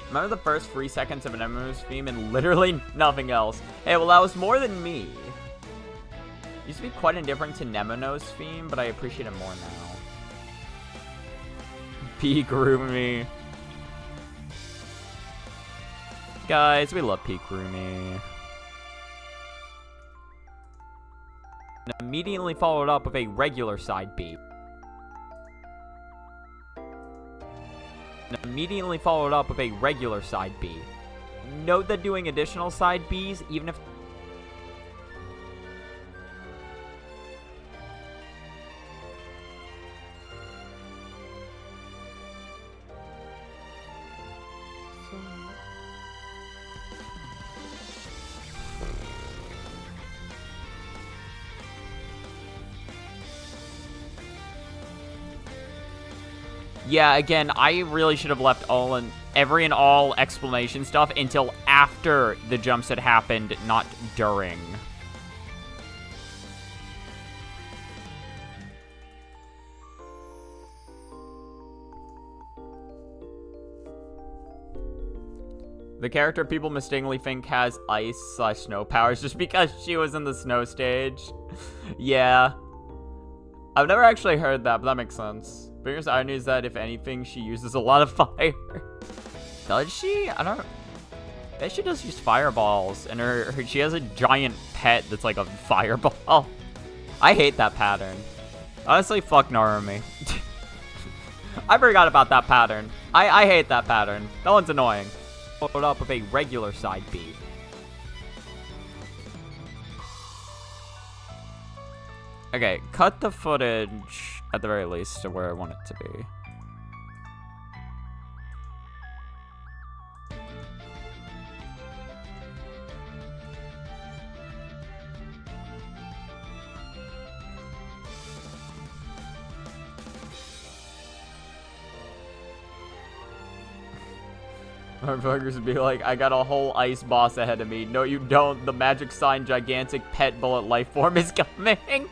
Remember the first 3 seconds of an MMO's theme and literally nothing else. Hey, well, that was more than me. Used to be quite indifferent to Nemono's theme, but I appreciate it more now. Peak Rumi. Guys, we love Peak Rumi. And immediately followed up with a regular side B. And immediately followed up with a regular side B. Note that doing additional side Bs, even if... Yeah, again, I really should have left every and all explanation stuff until after the jumps had happened, not during. The character people mistakenly think has ice/snow powers just because she was in the snow stage. Yeah. I've never actually heard that, but that makes sense. Biggest irony is that, if anything, she uses a lot of fire. Does she? I don't know. I bet she does use fireballs, and she has a giant pet that's like a fireball. I hate that pattern. Honestly, fuck Narumi. I forgot about that pattern. I hate that pattern. That one's annoying. Followed up with a regular side B. Okay, cut the footage, at the very least, to where I want it to be. Motherfuckers would be like, I got a whole ice boss ahead of me. No, you don't. The magic sign gigantic pet bullet life form is coming.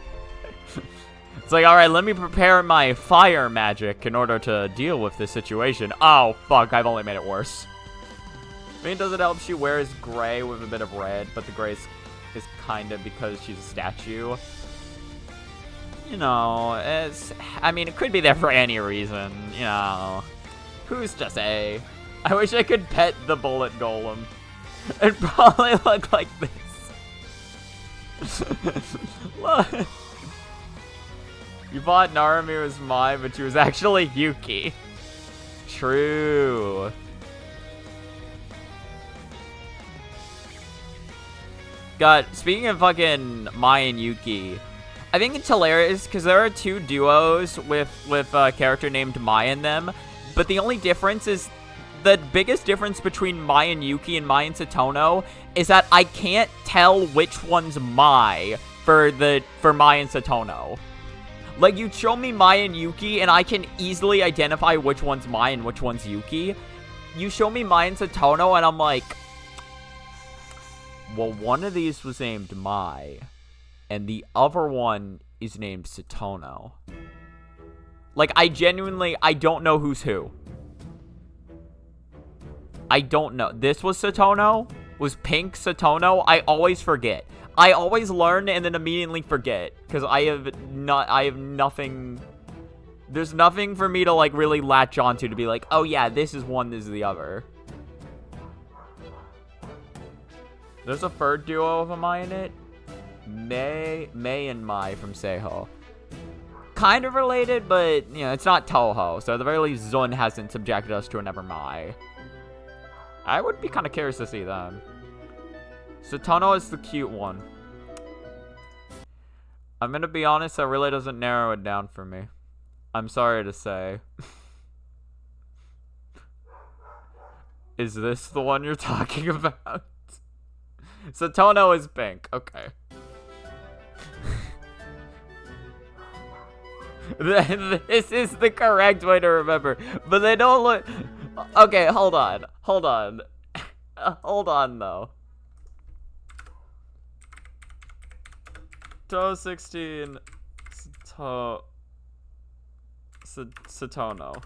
It's like, alright, let me prepare my fire magic in order to deal with this situation. Oh, fuck, I've only made it worse. I mean, does it help she wears gray with a bit of red, but the gray is kind of because she's a statue? You know, I mean, it could be there for any reason, you know. Who's to say? I wish I could pet the bullet golem. It'd probably look like this. Look. You thought Narumi was mine, but she was actually Yuki. True. God, speaking of fucking Mai and Yuki, I think it's hilarious because there are two duos with a character named Mai in them, but the only difference is, the biggest difference between Mai and Yuki and Mai and Satono is that I can't tell which one's Mai for Mai and Satono. Like, you'd show me Mai and Yuki, and I can easily identify which one's Mai and which one's Yuki. You show me Mai and Satono, and I'm like, well, one of these was named Mai, and the other one is named Satono. Like, I don't know who's who. I don't know. This was Satono? Was pink Satono? I always forget. I always learn and then immediately forget, because I have nothing, there's nothing for me to, like, really latch onto to be like, oh yeah, this is one, this is the other. There's a third duo of a Mai in it. Mei and Mai from Seiho. Kind of related, but, you know, it's not Toho, so at the very least, Zun hasn't subjected us to another Mai. I would be kind of curious to see them. Satono is the cute one. I'm gonna be honest, that really doesn't narrow it down for me. I'm sorry to say. Is this the one you're talking about? Satono is pink. Okay. This is the correct way to remember. But they don't look... Okay, hold on. Hold on. Hold on, though. To 16... Satono.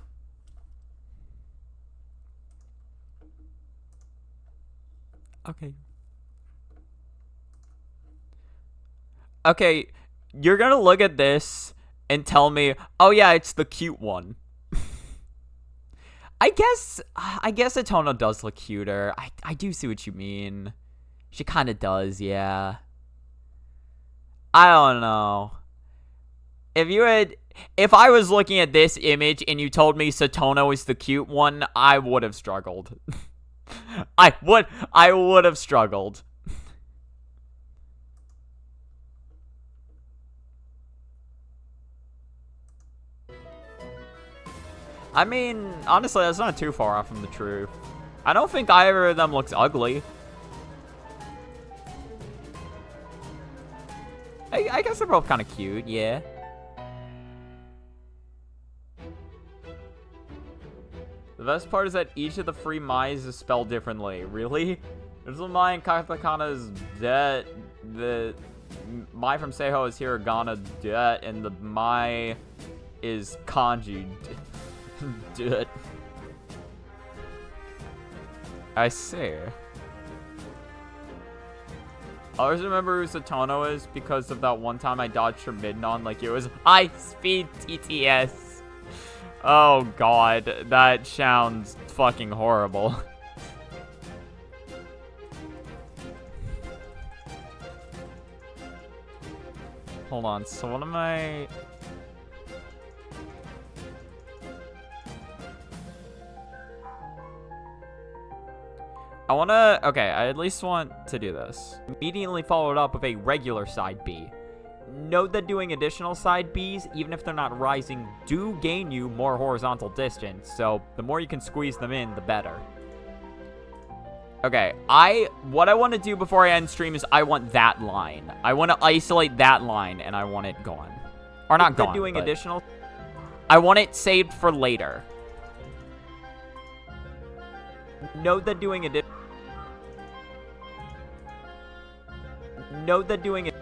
Okay. Okay, you're gonna look at this and tell me, oh yeah, it's the cute one. I guess Satono does look cuter. I do see what you mean. She kind of does, yeah. I don't know. If I was looking at this image and you told me Satono is the cute one, I would have struggled. I would have struggled. I mean, honestly, that's not too far off from the truth. I don't think either of them looks ugly. I guess they're both kind of cute, yeah. The best part is that each of the three Mai's is spelled differently. Really? There's a Mai in katakana is det. The Mai from Seiho is hiragana det, and the Mai is kanji det. I see. I always remember who Satono is because of that one time I dodged her mid-non like it was high-speed TTS. Oh god, that sounds fucking horrible. Hold on, so what am I... okay, I at least want to do this. Immediately followed up with a regular side B. Note that doing additional side Bs, even if they're not rising, do gain you more horizontal distance, so the more you can squeeze them in, the better. Okay, what I want to do before I end stream is I want that line. I want to isolate that line, and I want it gone. Or not gone, doing additional... I want it saved for later. Note that doing it. Note that doing it.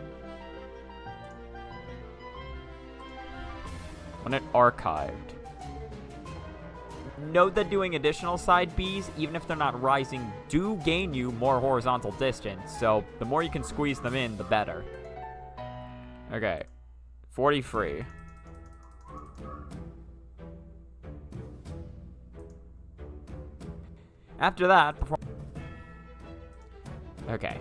When it archived. Note that doing additional side Bs, even if they're not rising, do gain you more horizontal distance. So the more you can squeeze them in, the better. Okay. 43. After that, okay.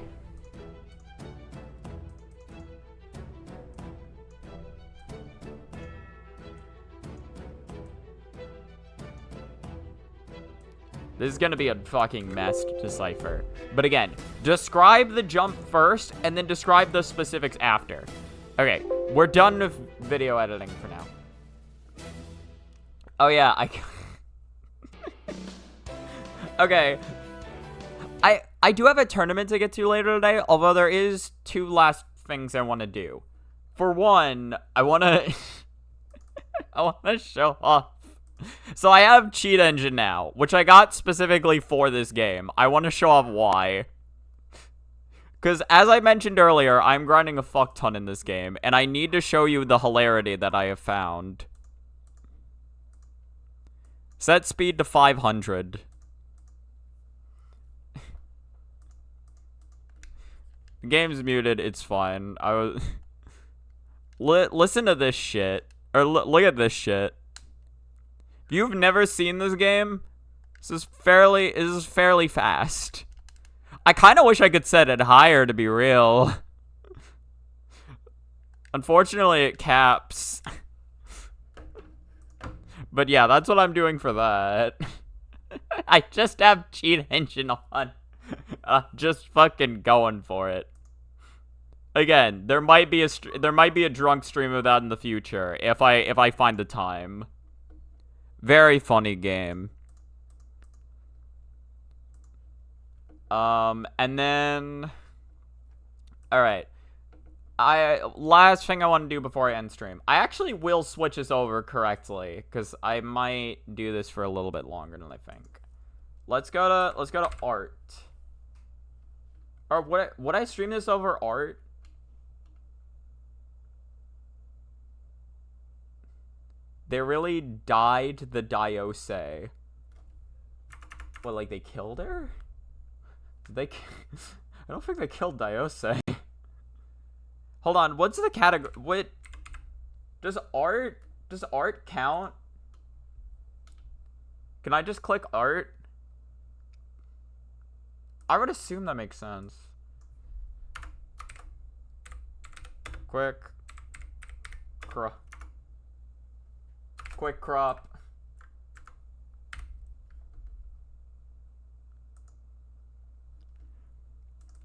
This is gonna be a fucking mess to decipher. But again, describe the jump first, and then describe the specifics after. Okay, we're done with video editing for now. Oh yeah, okay. I do have a tournament to get to later today, although there is two last things I want to do. For one, I want to show off. So I have Cheat Engine now, which I got specifically for this game. I want to show off why. Because as I mentioned earlier, I'm grinding a fuck ton in this game, and I need to show you the hilarity that I have found. Set speed to 500. The game's muted, it's fine. Listen to this shit. Or look at this shit. If you've never seen this game, this is fairly fast. I kind of wish I could set it higher, to be real. Unfortunately, it caps. But yeah, that's what I'm doing for that. I just have Cheat Engine on. Just fucking going for it. Again, there might be a drunk stream of that in the future if I find the time. Very funny game. And then, all right. Last thing I want to do before I end stream. I actually will switch this over correctly because I might do this for a little bit longer than I think. Let's go to art. Or would I stream this over art? They really died the Diose. What, like they killed her? Did they? I don't think they killed Diose. Hold on, what's the category? What does art count? Can I just click art? I would assume that makes sense. Quick crop.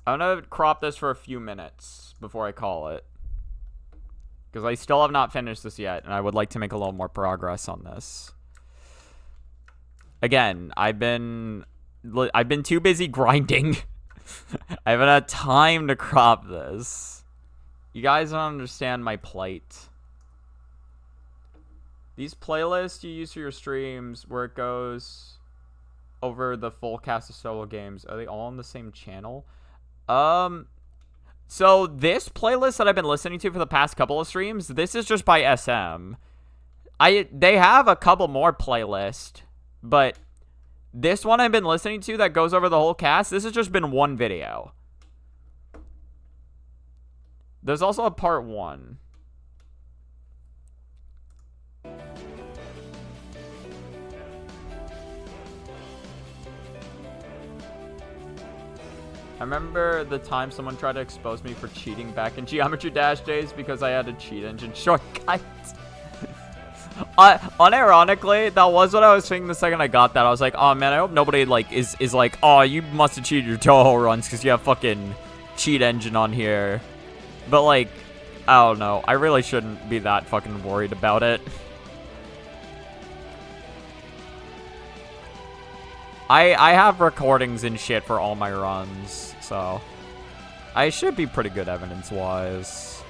I'm gonna crop this for a few minutes before I call it. Because I still have not finished this yet, and I would like to make a little more progress on this. Again, I've been too busy grinding. I haven't had time to crop this. You guys don't understand my plight. These playlists you use for your streams, where it goes over the full cast of solo games, are they all on the same channel? So this playlist that I've been listening to for the past couple of streams, this is just by SM. They have a couple more playlists, but this one I've been listening to that goes over the whole cast, this has just been one video. There's also a part 1. I remember the time someone tried to expose me for cheating back in Geometry Dash days because I had a cheat engine shortcut. Unironically, that was what I was thinking the second I got that. I was like, oh man, I hope nobody like is like, oh, you must have cheated your Toho runs because you have fucking cheat engine on here. But like, I don't know. I really shouldn't be that fucking worried about it. I have recordings and shit for all my runs, so I should be pretty good evidence-wise.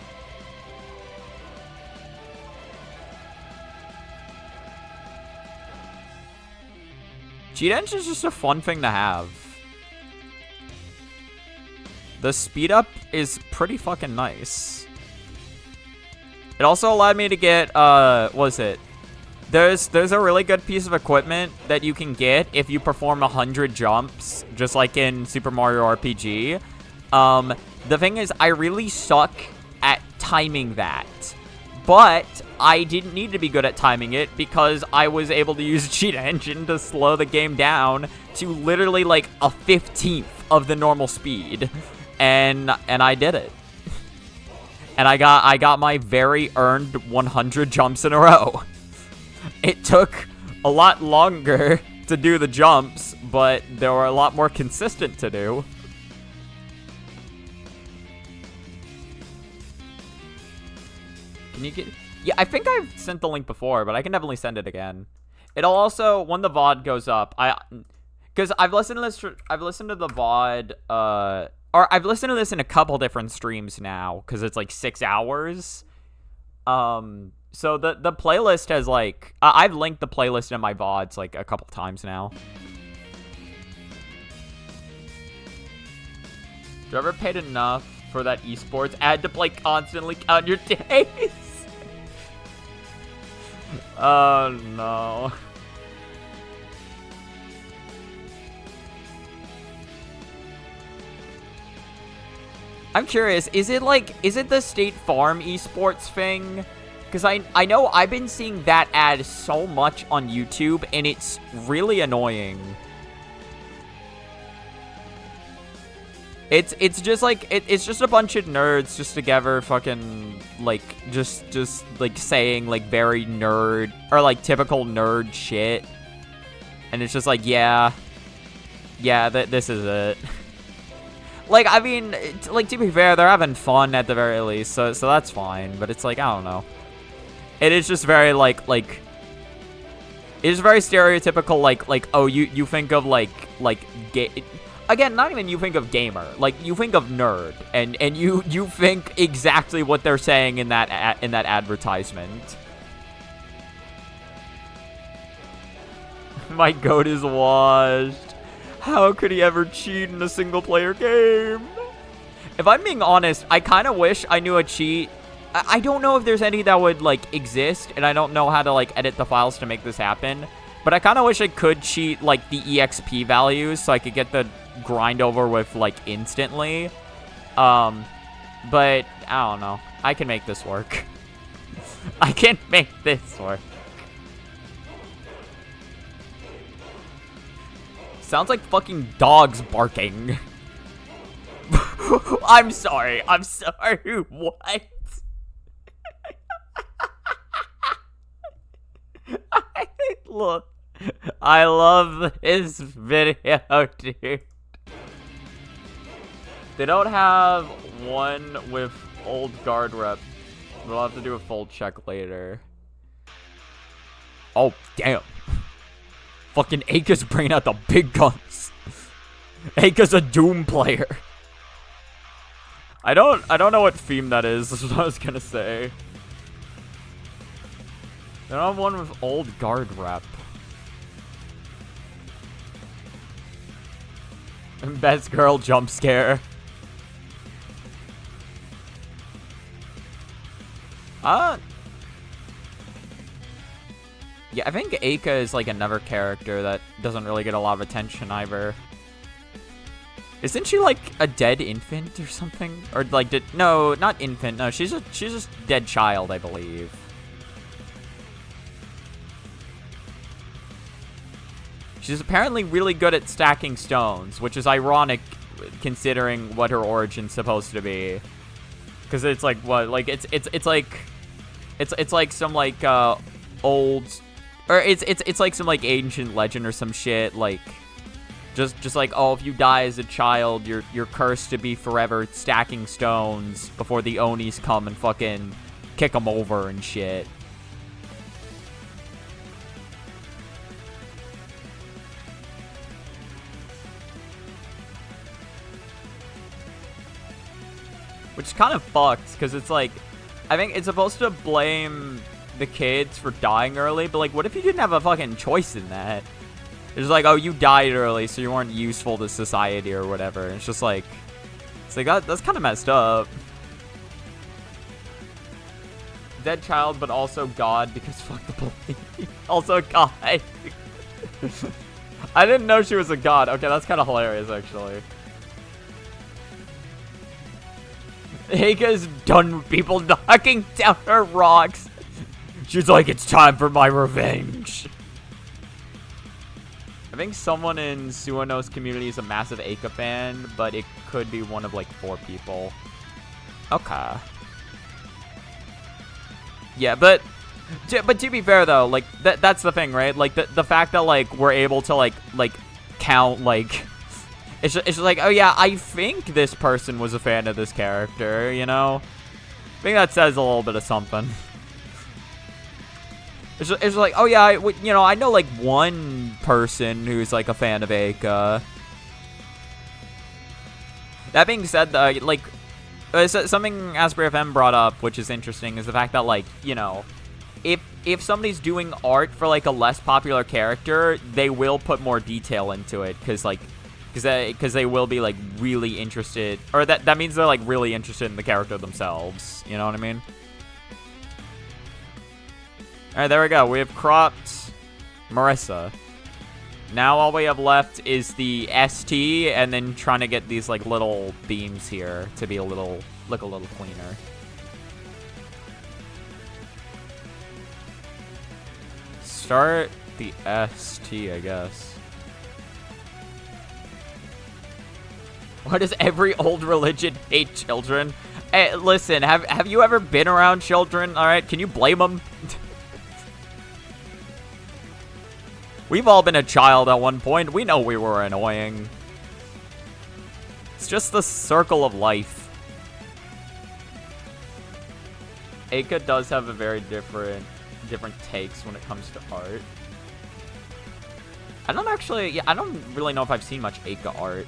Cheat engine is just a fun thing to have. The speed up is pretty fucking nice. It also allowed me to get, what was it? There's a really good piece of equipment that you can get if you perform 100 jumps, just like in Super Mario RPG. The thing is, I really suck at timing that. But I didn't need to be good at timing it because I was able to use Cheat Engine to slow the game down to literally like a 15th of the normal speed. And I did it. And I got my very earned 100 jumps in a row. It took a lot longer to do the jumps, but they were a lot more consistent to do. Can you get... Yeah, I think I've sent the link before, but I can definitely send it again. It'll also, when the VOD goes up, because I've listened to this, I've listened to the VOD, or I've listened to this in a couple different streams now, because it's like 6 hours. So the playlist has like, I've linked the playlist in my VODs like a couple times now. Do you ever paid enough for that esports ad to play constantly count your days? Oh no. I'm curious, is it the State Farm esports thing? Because I know I've been seeing that ad so much on YouTube, and it's really annoying. It's just like, it's just a bunch of nerds just together fucking, like, just like, saying, like, very nerd, or, like, typical nerd shit. And it's just like, yeah, this is it. Like, I mean, like, to be fair, they're having fun at the very least, so that's fine. But it's like, I don't know. It is just very, like, it is very stereotypical, like, oh, you think of, like, gay... again, not even you think of gamer, like you think of nerd, and you think exactly what they're saying in that advertisement. My goat is washed. How could he ever cheat in a single-player game? If I'm being honest, I kind of wish I knew a cheat. I don't know if there's any that would, like, exist, and I don't know how to, like, edit the files to make this happen. But I kind of wish I could cheat, like, the EXP values so I could get the grind over with, like, instantly. But, I don't know. I can make this work. I can make this work. Sounds like fucking dogs barking. I'm sorry. I'm sorry. What? Look, I love this video, dude. They don't have one with old guard rep. We'll have to do a full check later. Oh, damn. Fucking Aka's bringing out the big guns. Aka's a Doom player. I don't know what theme that is. That's what I was gonna say. They don't have one with old guard rep. Best girl jump scare. Yeah, I think Aka is like another character that doesn't really get a lot of attention either. Isn't she like a dead infant or something? Or like no, not infant. No, she's just dead child, I believe. She's apparently really good at stacking stones, which is ironic considering what her origin's supposed to be. Because it's like what, like it's like some like old, or it's like some like ancient legend or some shit, like just like, oh, if you die as a child, you're cursed to be forever stacking stones before the Onis come and fucking kick them over and shit. Which is kind of fucked, because it's like, I think it's supposed to blame the kids for dying early, but like, what if you didn't have a fucking choice in that? It's like, oh, you died early, so you weren't useful to society or whatever. And it's like that's kind of messed up. Dead child, but also God, because fuck the police. Also God. I didn't know she was a god. Okay, that's kind of hilarious, actually. Haga's done with people knocking down her rocks. She's like, it's time for my revenge. I think someone in Suano's community is a massive Aka fan, but it could be one of like 4 people. Okay. Yeah, but to be fair though, like that's the thing, right? Like the fact that like we're able to like count like. It's just like, oh yeah, I think this person was a fan of this character, you know? I think that says a little bit of something. It's just like, oh yeah, you know, I know like one person who's like a fan of Aka. That being said, like, something Asprey FM brought up, which is interesting, is the fact that like, you know, if somebody's doing art for like a less popular character, they will put more detail into it, because like, because they will be like really interested, or that means they're like really interested in the character themselves. You know what I mean? All right, there we go. We have cropped Marissa. Now all we have left is the ST, and then trying to get these like little beams here to be look a little cleaner. Start the ST, I guess. Why does every old religion hate children? Hey, listen, have you ever been around children? All right, can you blame them? We've all been a child at one point. We know we were annoying. It's just the circle of life. Aka does have a very different takes when it comes to art. I don't really know if I've seen much Aka art.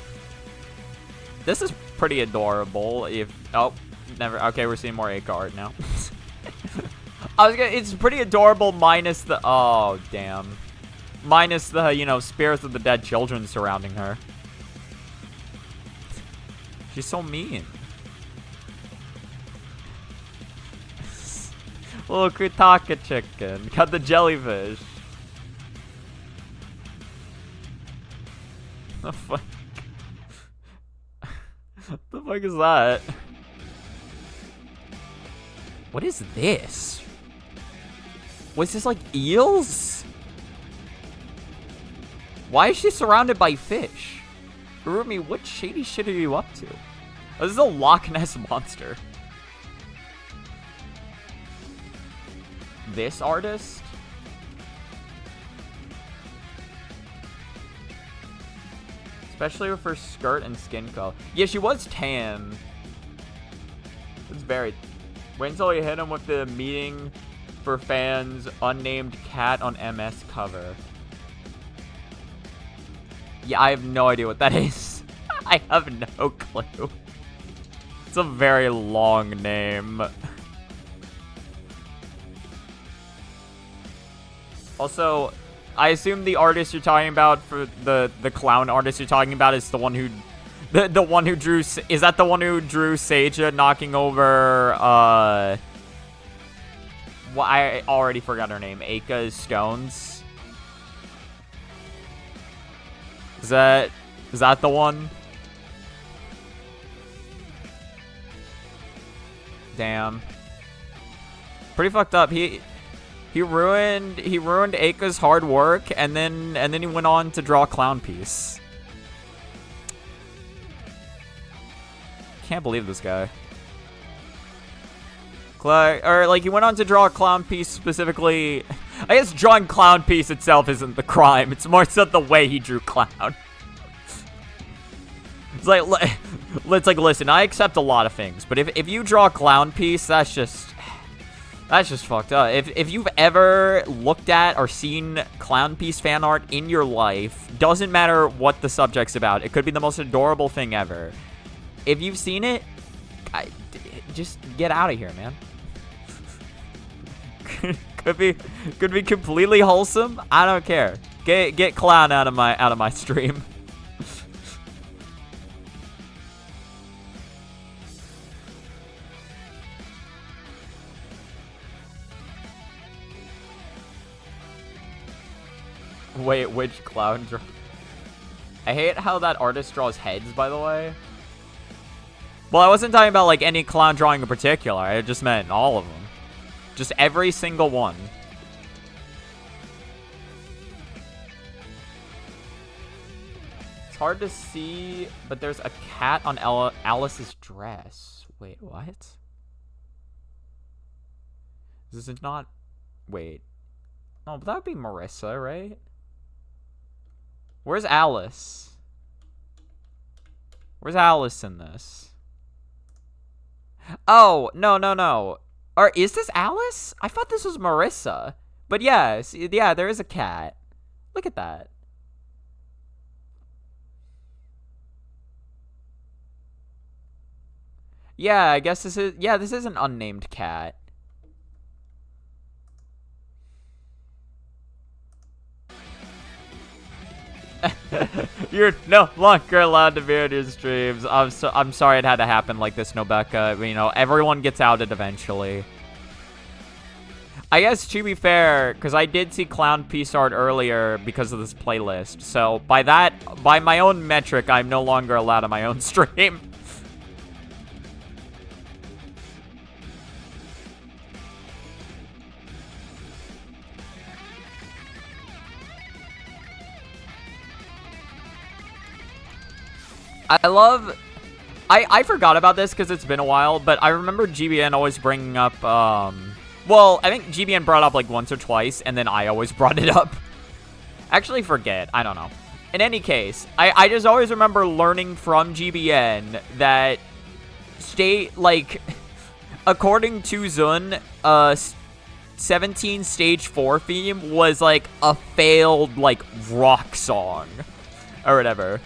This is pretty adorable. Oh, never. Okay, we're seeing more Eika art now. It's pretty adorable minus the, oh, damn. Minus the, you know, spirits of the dead children surrounding her. She's so mean. Little Kutaka chicken. Got the jellyfish. The fuck? The fuck is that? What is this? Was this like eels? Why is she surrounded by fish? Urumi, what shady shit are you up to? Oh, this is a Loch Ness monster. This artist? Especially with her skirt and skin color. Yeah, she was tan. It's very... Wait until you hit him with the meeting for fans unnamed cat on MS cover. Yeah, I have no idea what that is. I have no clue. It's a very long name. Also, I assume the artist you're talking about for the clown artist you're talking about is the one who the one who drew, is that the one who drew Seija knocking over well, I already forgot her name. Eika's stones. Is that the one? Damn. Pretty fucked up. He ruined Eika's hard work, and then he went on to draw a clown piece. Can't believe this guy. Like, he went on to draw a clown piece specifically. I guess drawing clown piece itself isn't the crime. It's more so the way he drew clown. It's like, listen, I accept a lot of things, but if you draw a clown piece, that's just fucked up. If you've ever looked at or seen clown piece fan art in your life, doesn't matter what the subject's about. It could be the most adorable thing ever. If you've seen it, just get out of here, man. could be completely wholesome. I don't care. Get clown out of my stream. Wait, which clown draw? I hate how that artist draws heads, by the way. Well, I wasn't talking about, like, any clown drawing in particular. I just meant all of them. Just every single one. It's hard to see, but there's a cat on Alice's dress. Wait, what? This is not... Wait. Oh, but that would be Marissa, right? Where's Alice? Where's Alice in this? Oh, no. Or is this Alice? I thought this was Marissa. But yes, yeah, there is a cat. Look at that. Yeah, I guess this is an unnamed cat. You're no longer allowed to be on your streams. I'm sorry it had to happen like this, Nobeka. You know, everyone gets outed eventually. I guess, to be fair, because I did see clown piece art earlier because of this playlist. So, by my own metric, I'm no longer allowed on my own stream. I forgot about this because it's been a while, but I remember GBN always bringing up, well, I think GBN brought up like once or twice, and then I always brought it up. Actually, forget. I don't know. In any case, I just always remember learning from GBN that according to Zun, 17 Stage 4 theme was like a failed, like, rock song or whatever.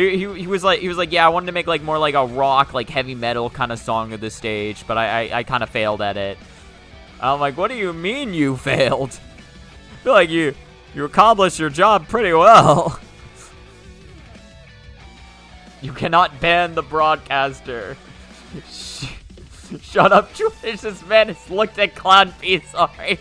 He was like, yeah, I wanted to make like more like a rock, like heavy metal kind of song of this stage, but I kind of failed at it. I'm like, what do you mean you failed? I feel like you accomplished your job pretty well. You cannot ban the broadcaster. Shut up, Twitch. This man has looked at Clown Piece. Alright.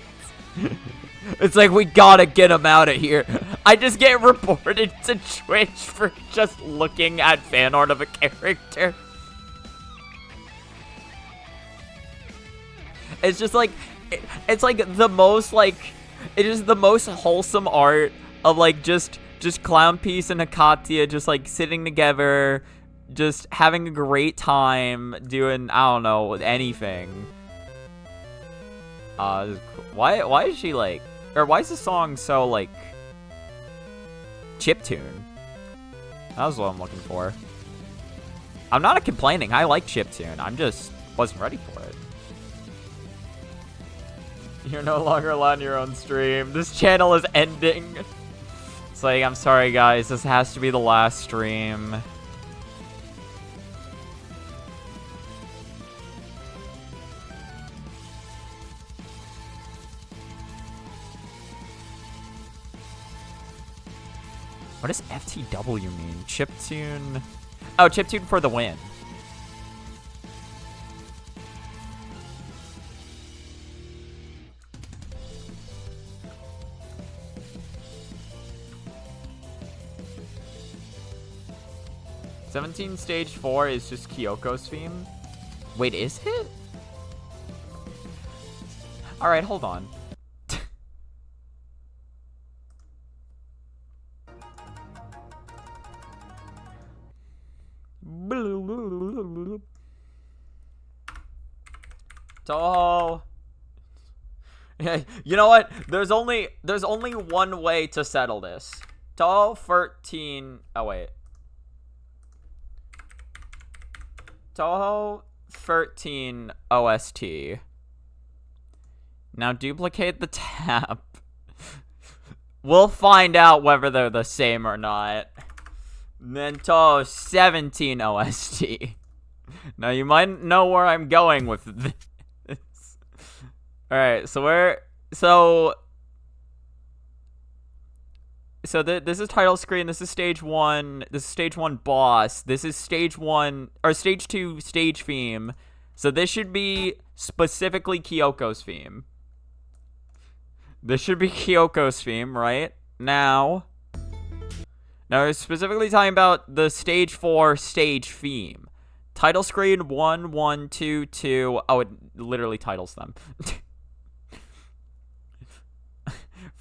It's like, we gotta get him out of here. I just get reported to Twitch for just looking at fan art of a character. It's just like, it's like the most like, it is the most wholesome art of like just Clown Piece and Hakatia just like sitting together, just having a great time doing, I don't know, anything. Why is she like, or why is the song so like chiptune? That was what I'm looking for. I'm not complaining. I like chiptune. I'm just wasn't ready for it. You're no longer allowed on your own stream. This channel is ending. It's like, I'm sorry guys, this has to be the last stream. What does FTW mean? Chiptune? Oh, chiptune for the win. "17 Stage 4 is just Kyoko's theme." Wait, is it? Alright, hold on. Toho. You know what? There's only one way to settle this. Toho 13. Oh wait. Toho 13 OST. Now duplicate the tab. We'll find out whether they're the same or not. Then Toho 17 OST. Now you might know where I'm going with this. Alright, so this is title screen, this is stage 1, this is stage 1 boss, this is stage 1, or stage 2 stage theme. So this should be specifically Kyoko's theme. This should be Kyoko's theme, right? Now we're specifically talking about the stage 4 stage theme. Title screen 1, 1, 2, 2. Oh, it literally titles them.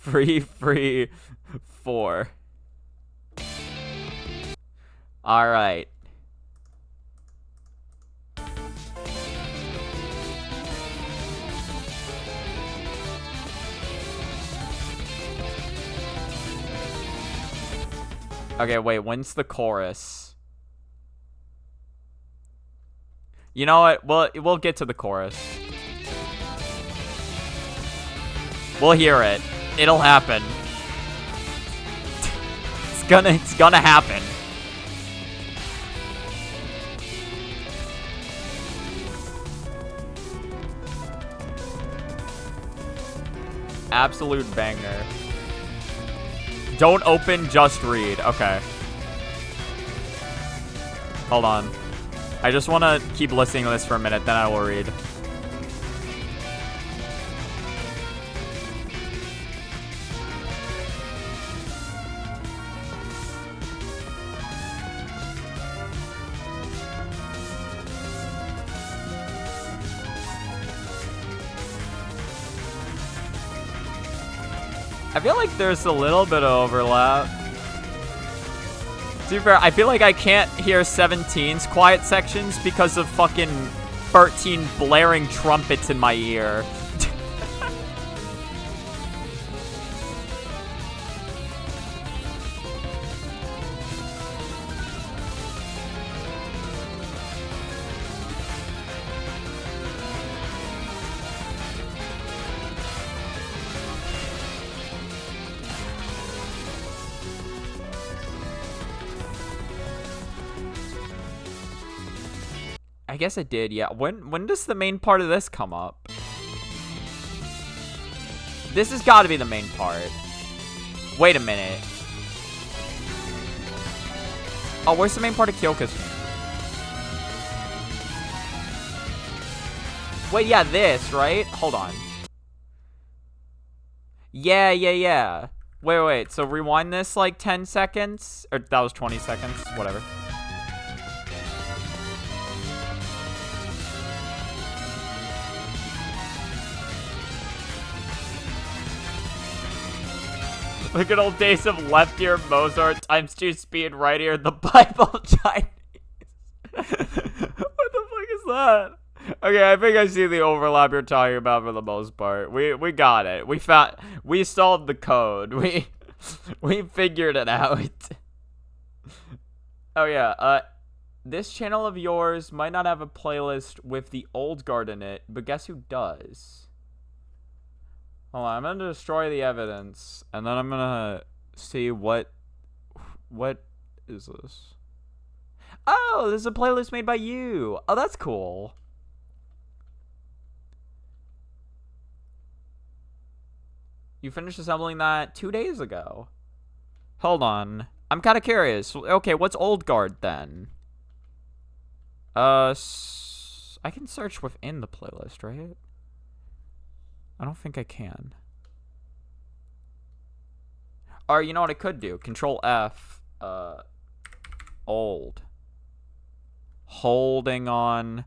3, 3, 4. Alright. Okay, wait, when's the chorus? You know what? We'll get to the chorus. We'll hear it. It'll happen. It's gonna happen. Absolute banger. Don't open, just read. Okay. Hold on. I just want to keep listening to this for a minute, then I will read. I feel like there's a little bit of overlap. To be fair, I feel like I can't hear 17's quiet sections because of fucking 13 blaring trumpets in my ear. I guess it did, yeah. When does the main part of this come up? This has got to be the main part. Wait a minute. Oh, where's the main part of Kyoka's? Wait, yeah, this, right? Hold on. Yeah. Wait. So rewind this like 10 seconds? Or that was 20 seconds, whatever. Look at old days of left ear Mozart times 2 speed, right ear the Bible Chinese. What the fuck is that? Okay, I think I see the overlap you're talking about for the most part. We got it. We solved the code. We figured it out. Oh yeah, this channel of yours might not have a playlist with the old guard in it, but guess who does? Hold on, I'm gonna destroy the evidence, and then I'm gonna see what is this? Oh, this is a playlist made by you. Oh, that's cool. You finished assembling that 2 days ago. Hold on. I'm kind of curious. Okay, what's old guard then? I can search within the playlist, right? I don't think I can. Or you know what I could do? Control F. Old. Holding on.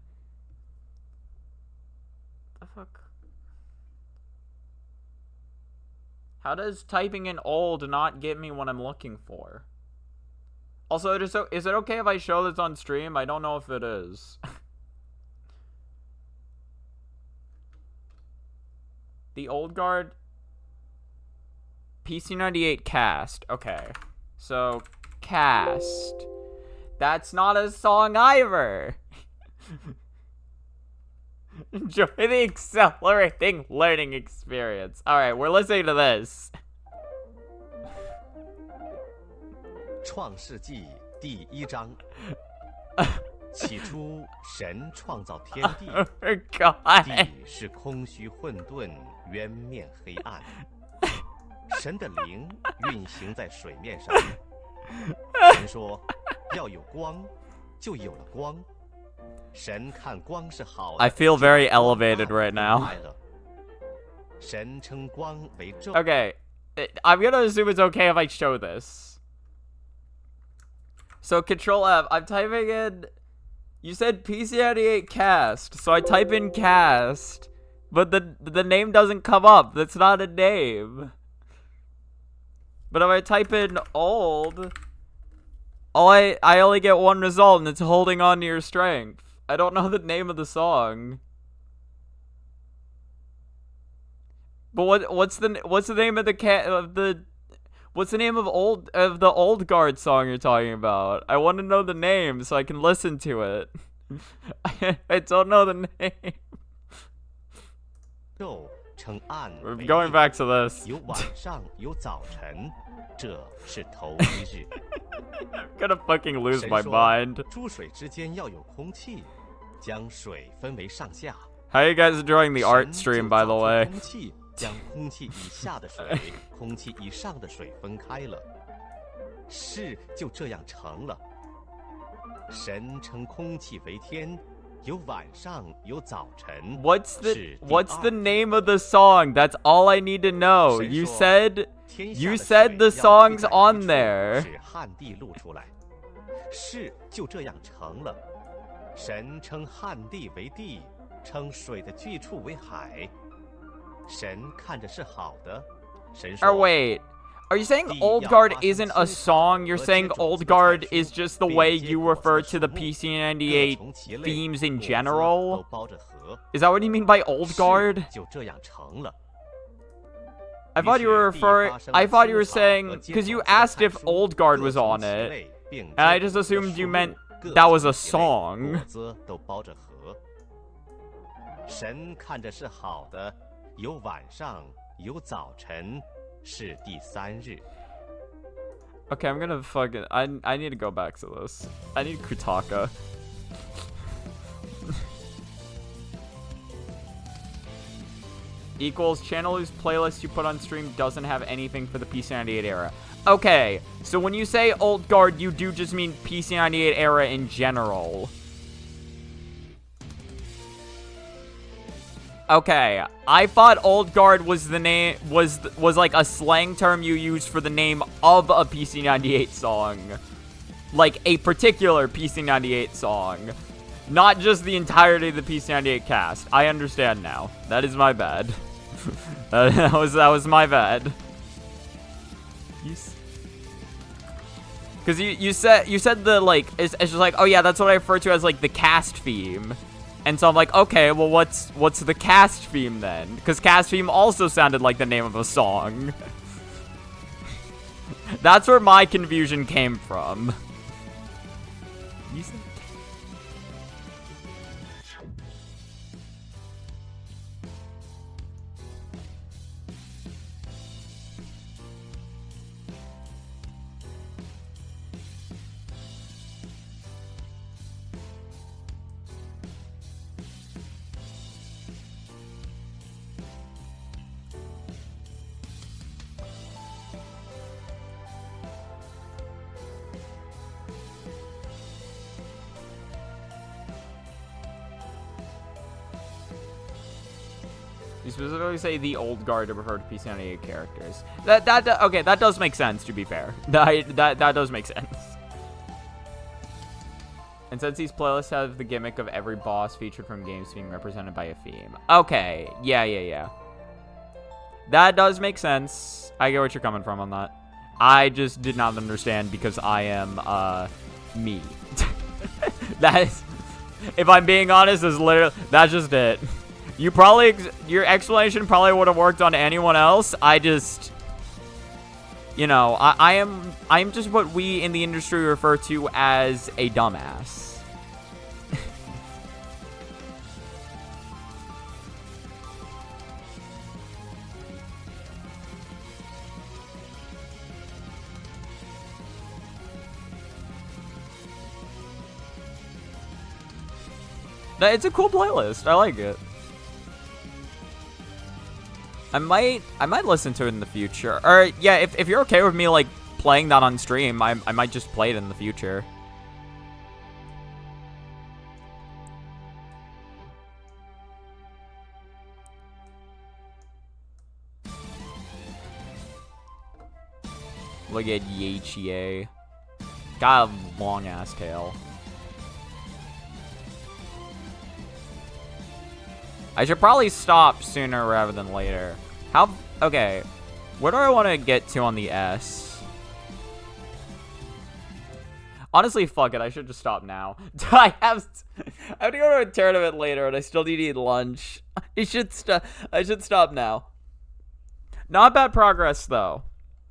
The fuck? How does typing in old not get me what I'm looking for? Also, is it okay if I show this on stream? I don't know if it is. The old guard. PC98 cast. Okay. So, cast. That's not a song either. Enjoy the accelerating learning experience. Alright, we're listening to this. 创世纪第1章 起初神创造天地 地是空虚混沌渊面黑暗 神的灵运行在水面上 神说要有光 就有了光 神看光是好 I feel very elevated right now. 神称光为昼 Okay, I'm gonna assume it's okay if I show this. So Control F, I'm typing in. You said PC98 cast, so I type in cast, but the name doesn't come up. That's not a name. But if I type in old, I only get one result, and it's holding on to your strength. I don't know the name of the song. But what's the name of the what's the name of the old guard song you're talking about? I want to know the name so I can listen to it. I don't know the name. We're going back to this. I'm gonna fucking lose my mind. How are you guys enjoying the art stream, by the way? 将空气以下的水空气以上的水分开了事就这样成了神称空气为天有晚上有早晨 What's the name of the song? That's all I need to know. You said the song's on there. 使旱地露出来事就这样成了神称旱地为地称水的聚处为海 Oh wait, are you saying Old Guard isn't a song? You're saying Old Guard is just the way you refer to the PC98 themes in general? Is that what you mean by Old Guard? I thought you were saying, because you asked if Old Guard was on it, and I just assumed you meant that was a song. 神看着是好的 有晚上有早晨是第3日 Okay, I'm gonna fucking I need to go back to this. I need Kutaka. equals channel whose playlist you put on stream doesn't have anything for the PC98 era. Okay, so when you say old guard, you do just mean PC98 era in general. Okay, I thought old guard was the name, was like a slang term you use for the name of a PC98 song. Like a particular PC98 song. Not just the entirety of the PC98 cast. I understand now. That is my bad. that was my bad. Because you said the, like, it's just like, oh yeah, that's what I refer to as, like, the cast theme. And so I'm like, okay, well, what's the cast theme then? Because cast theme also sounded like the name of a song. That's where my confusion came from. You said you specifically say the old guard to refer to PC98 characters. Okay, that does make sense, to be fair. That does make sense. And since these playlists have the gimmick of every boss featured from games being represented by a theme. Okay, yeah. That does make sense. I get what you're coming from on that. I just did not understand because I am, me. That is, if I'm being honest, is literally, that's just it. Your explanation probably would have worked on anyone else. I just, you know, I am just what we in the industry refer to as a dumbass. It's a cool playlist. I like it. I might listen to it in the future. Or, yeah, if you're okay with me, like, playing that on stream, I might just play it in the future. Look at Yeachie. Got a long-ass tail. I should probably stop sooner rather than later. Okay. Where do I want to get to on the S? Honestly, fuck it. I should just stop now. I have to go to a tournament later, and I still need to eat lunch. I should stop now. Not bad progress, though.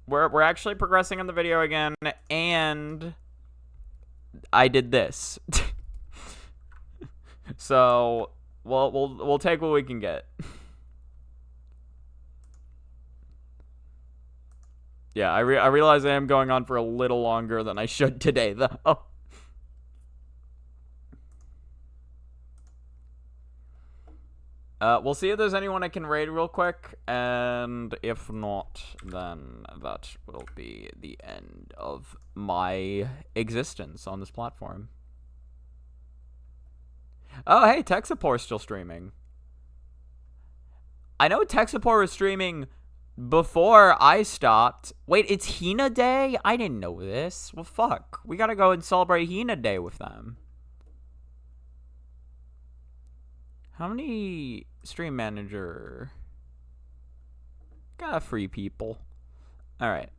We're actually progressing on the video again, and I did this. So... well, we'll take what we can get. Yeah, I realize I am going on for a little longer than I should today, though. We'll see if there's anyone I can raid real quick, and if not, then that will be the end of my existence on this platform. Oh, hey, tech support's still streaming. I know tech support was streaming before I stopped. Wait, it's Hina Day? I didn't know this. Well, fuck. We gotta go and celebrate Hina Day with them. How many stream manager? Got free people. All right.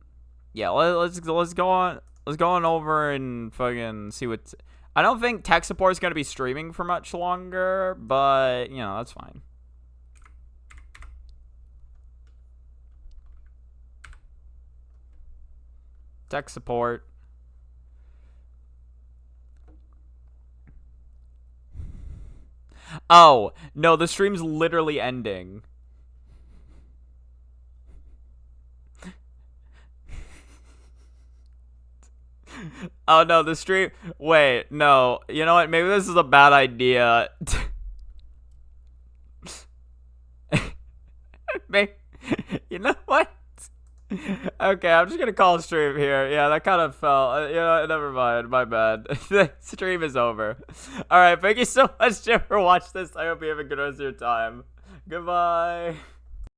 Yeah, let's go on. Let's go on over and fucking see what. I don't think tech support is going to be streaming for much longer, but, you know, that's fine. Tech support. Oh, no, the stream's literally ending. Oh, no, the stream... Wait, no. You know what? Maybe this is a bad idea. me. You know what? Okay, I'm just gonna call a stream here. Yeah, that kind of fell. You know, never mind. My bad. The stream is over. All right, thank you so much, Jim, for watching this. I hope you have a good rest of your time. Goodbye.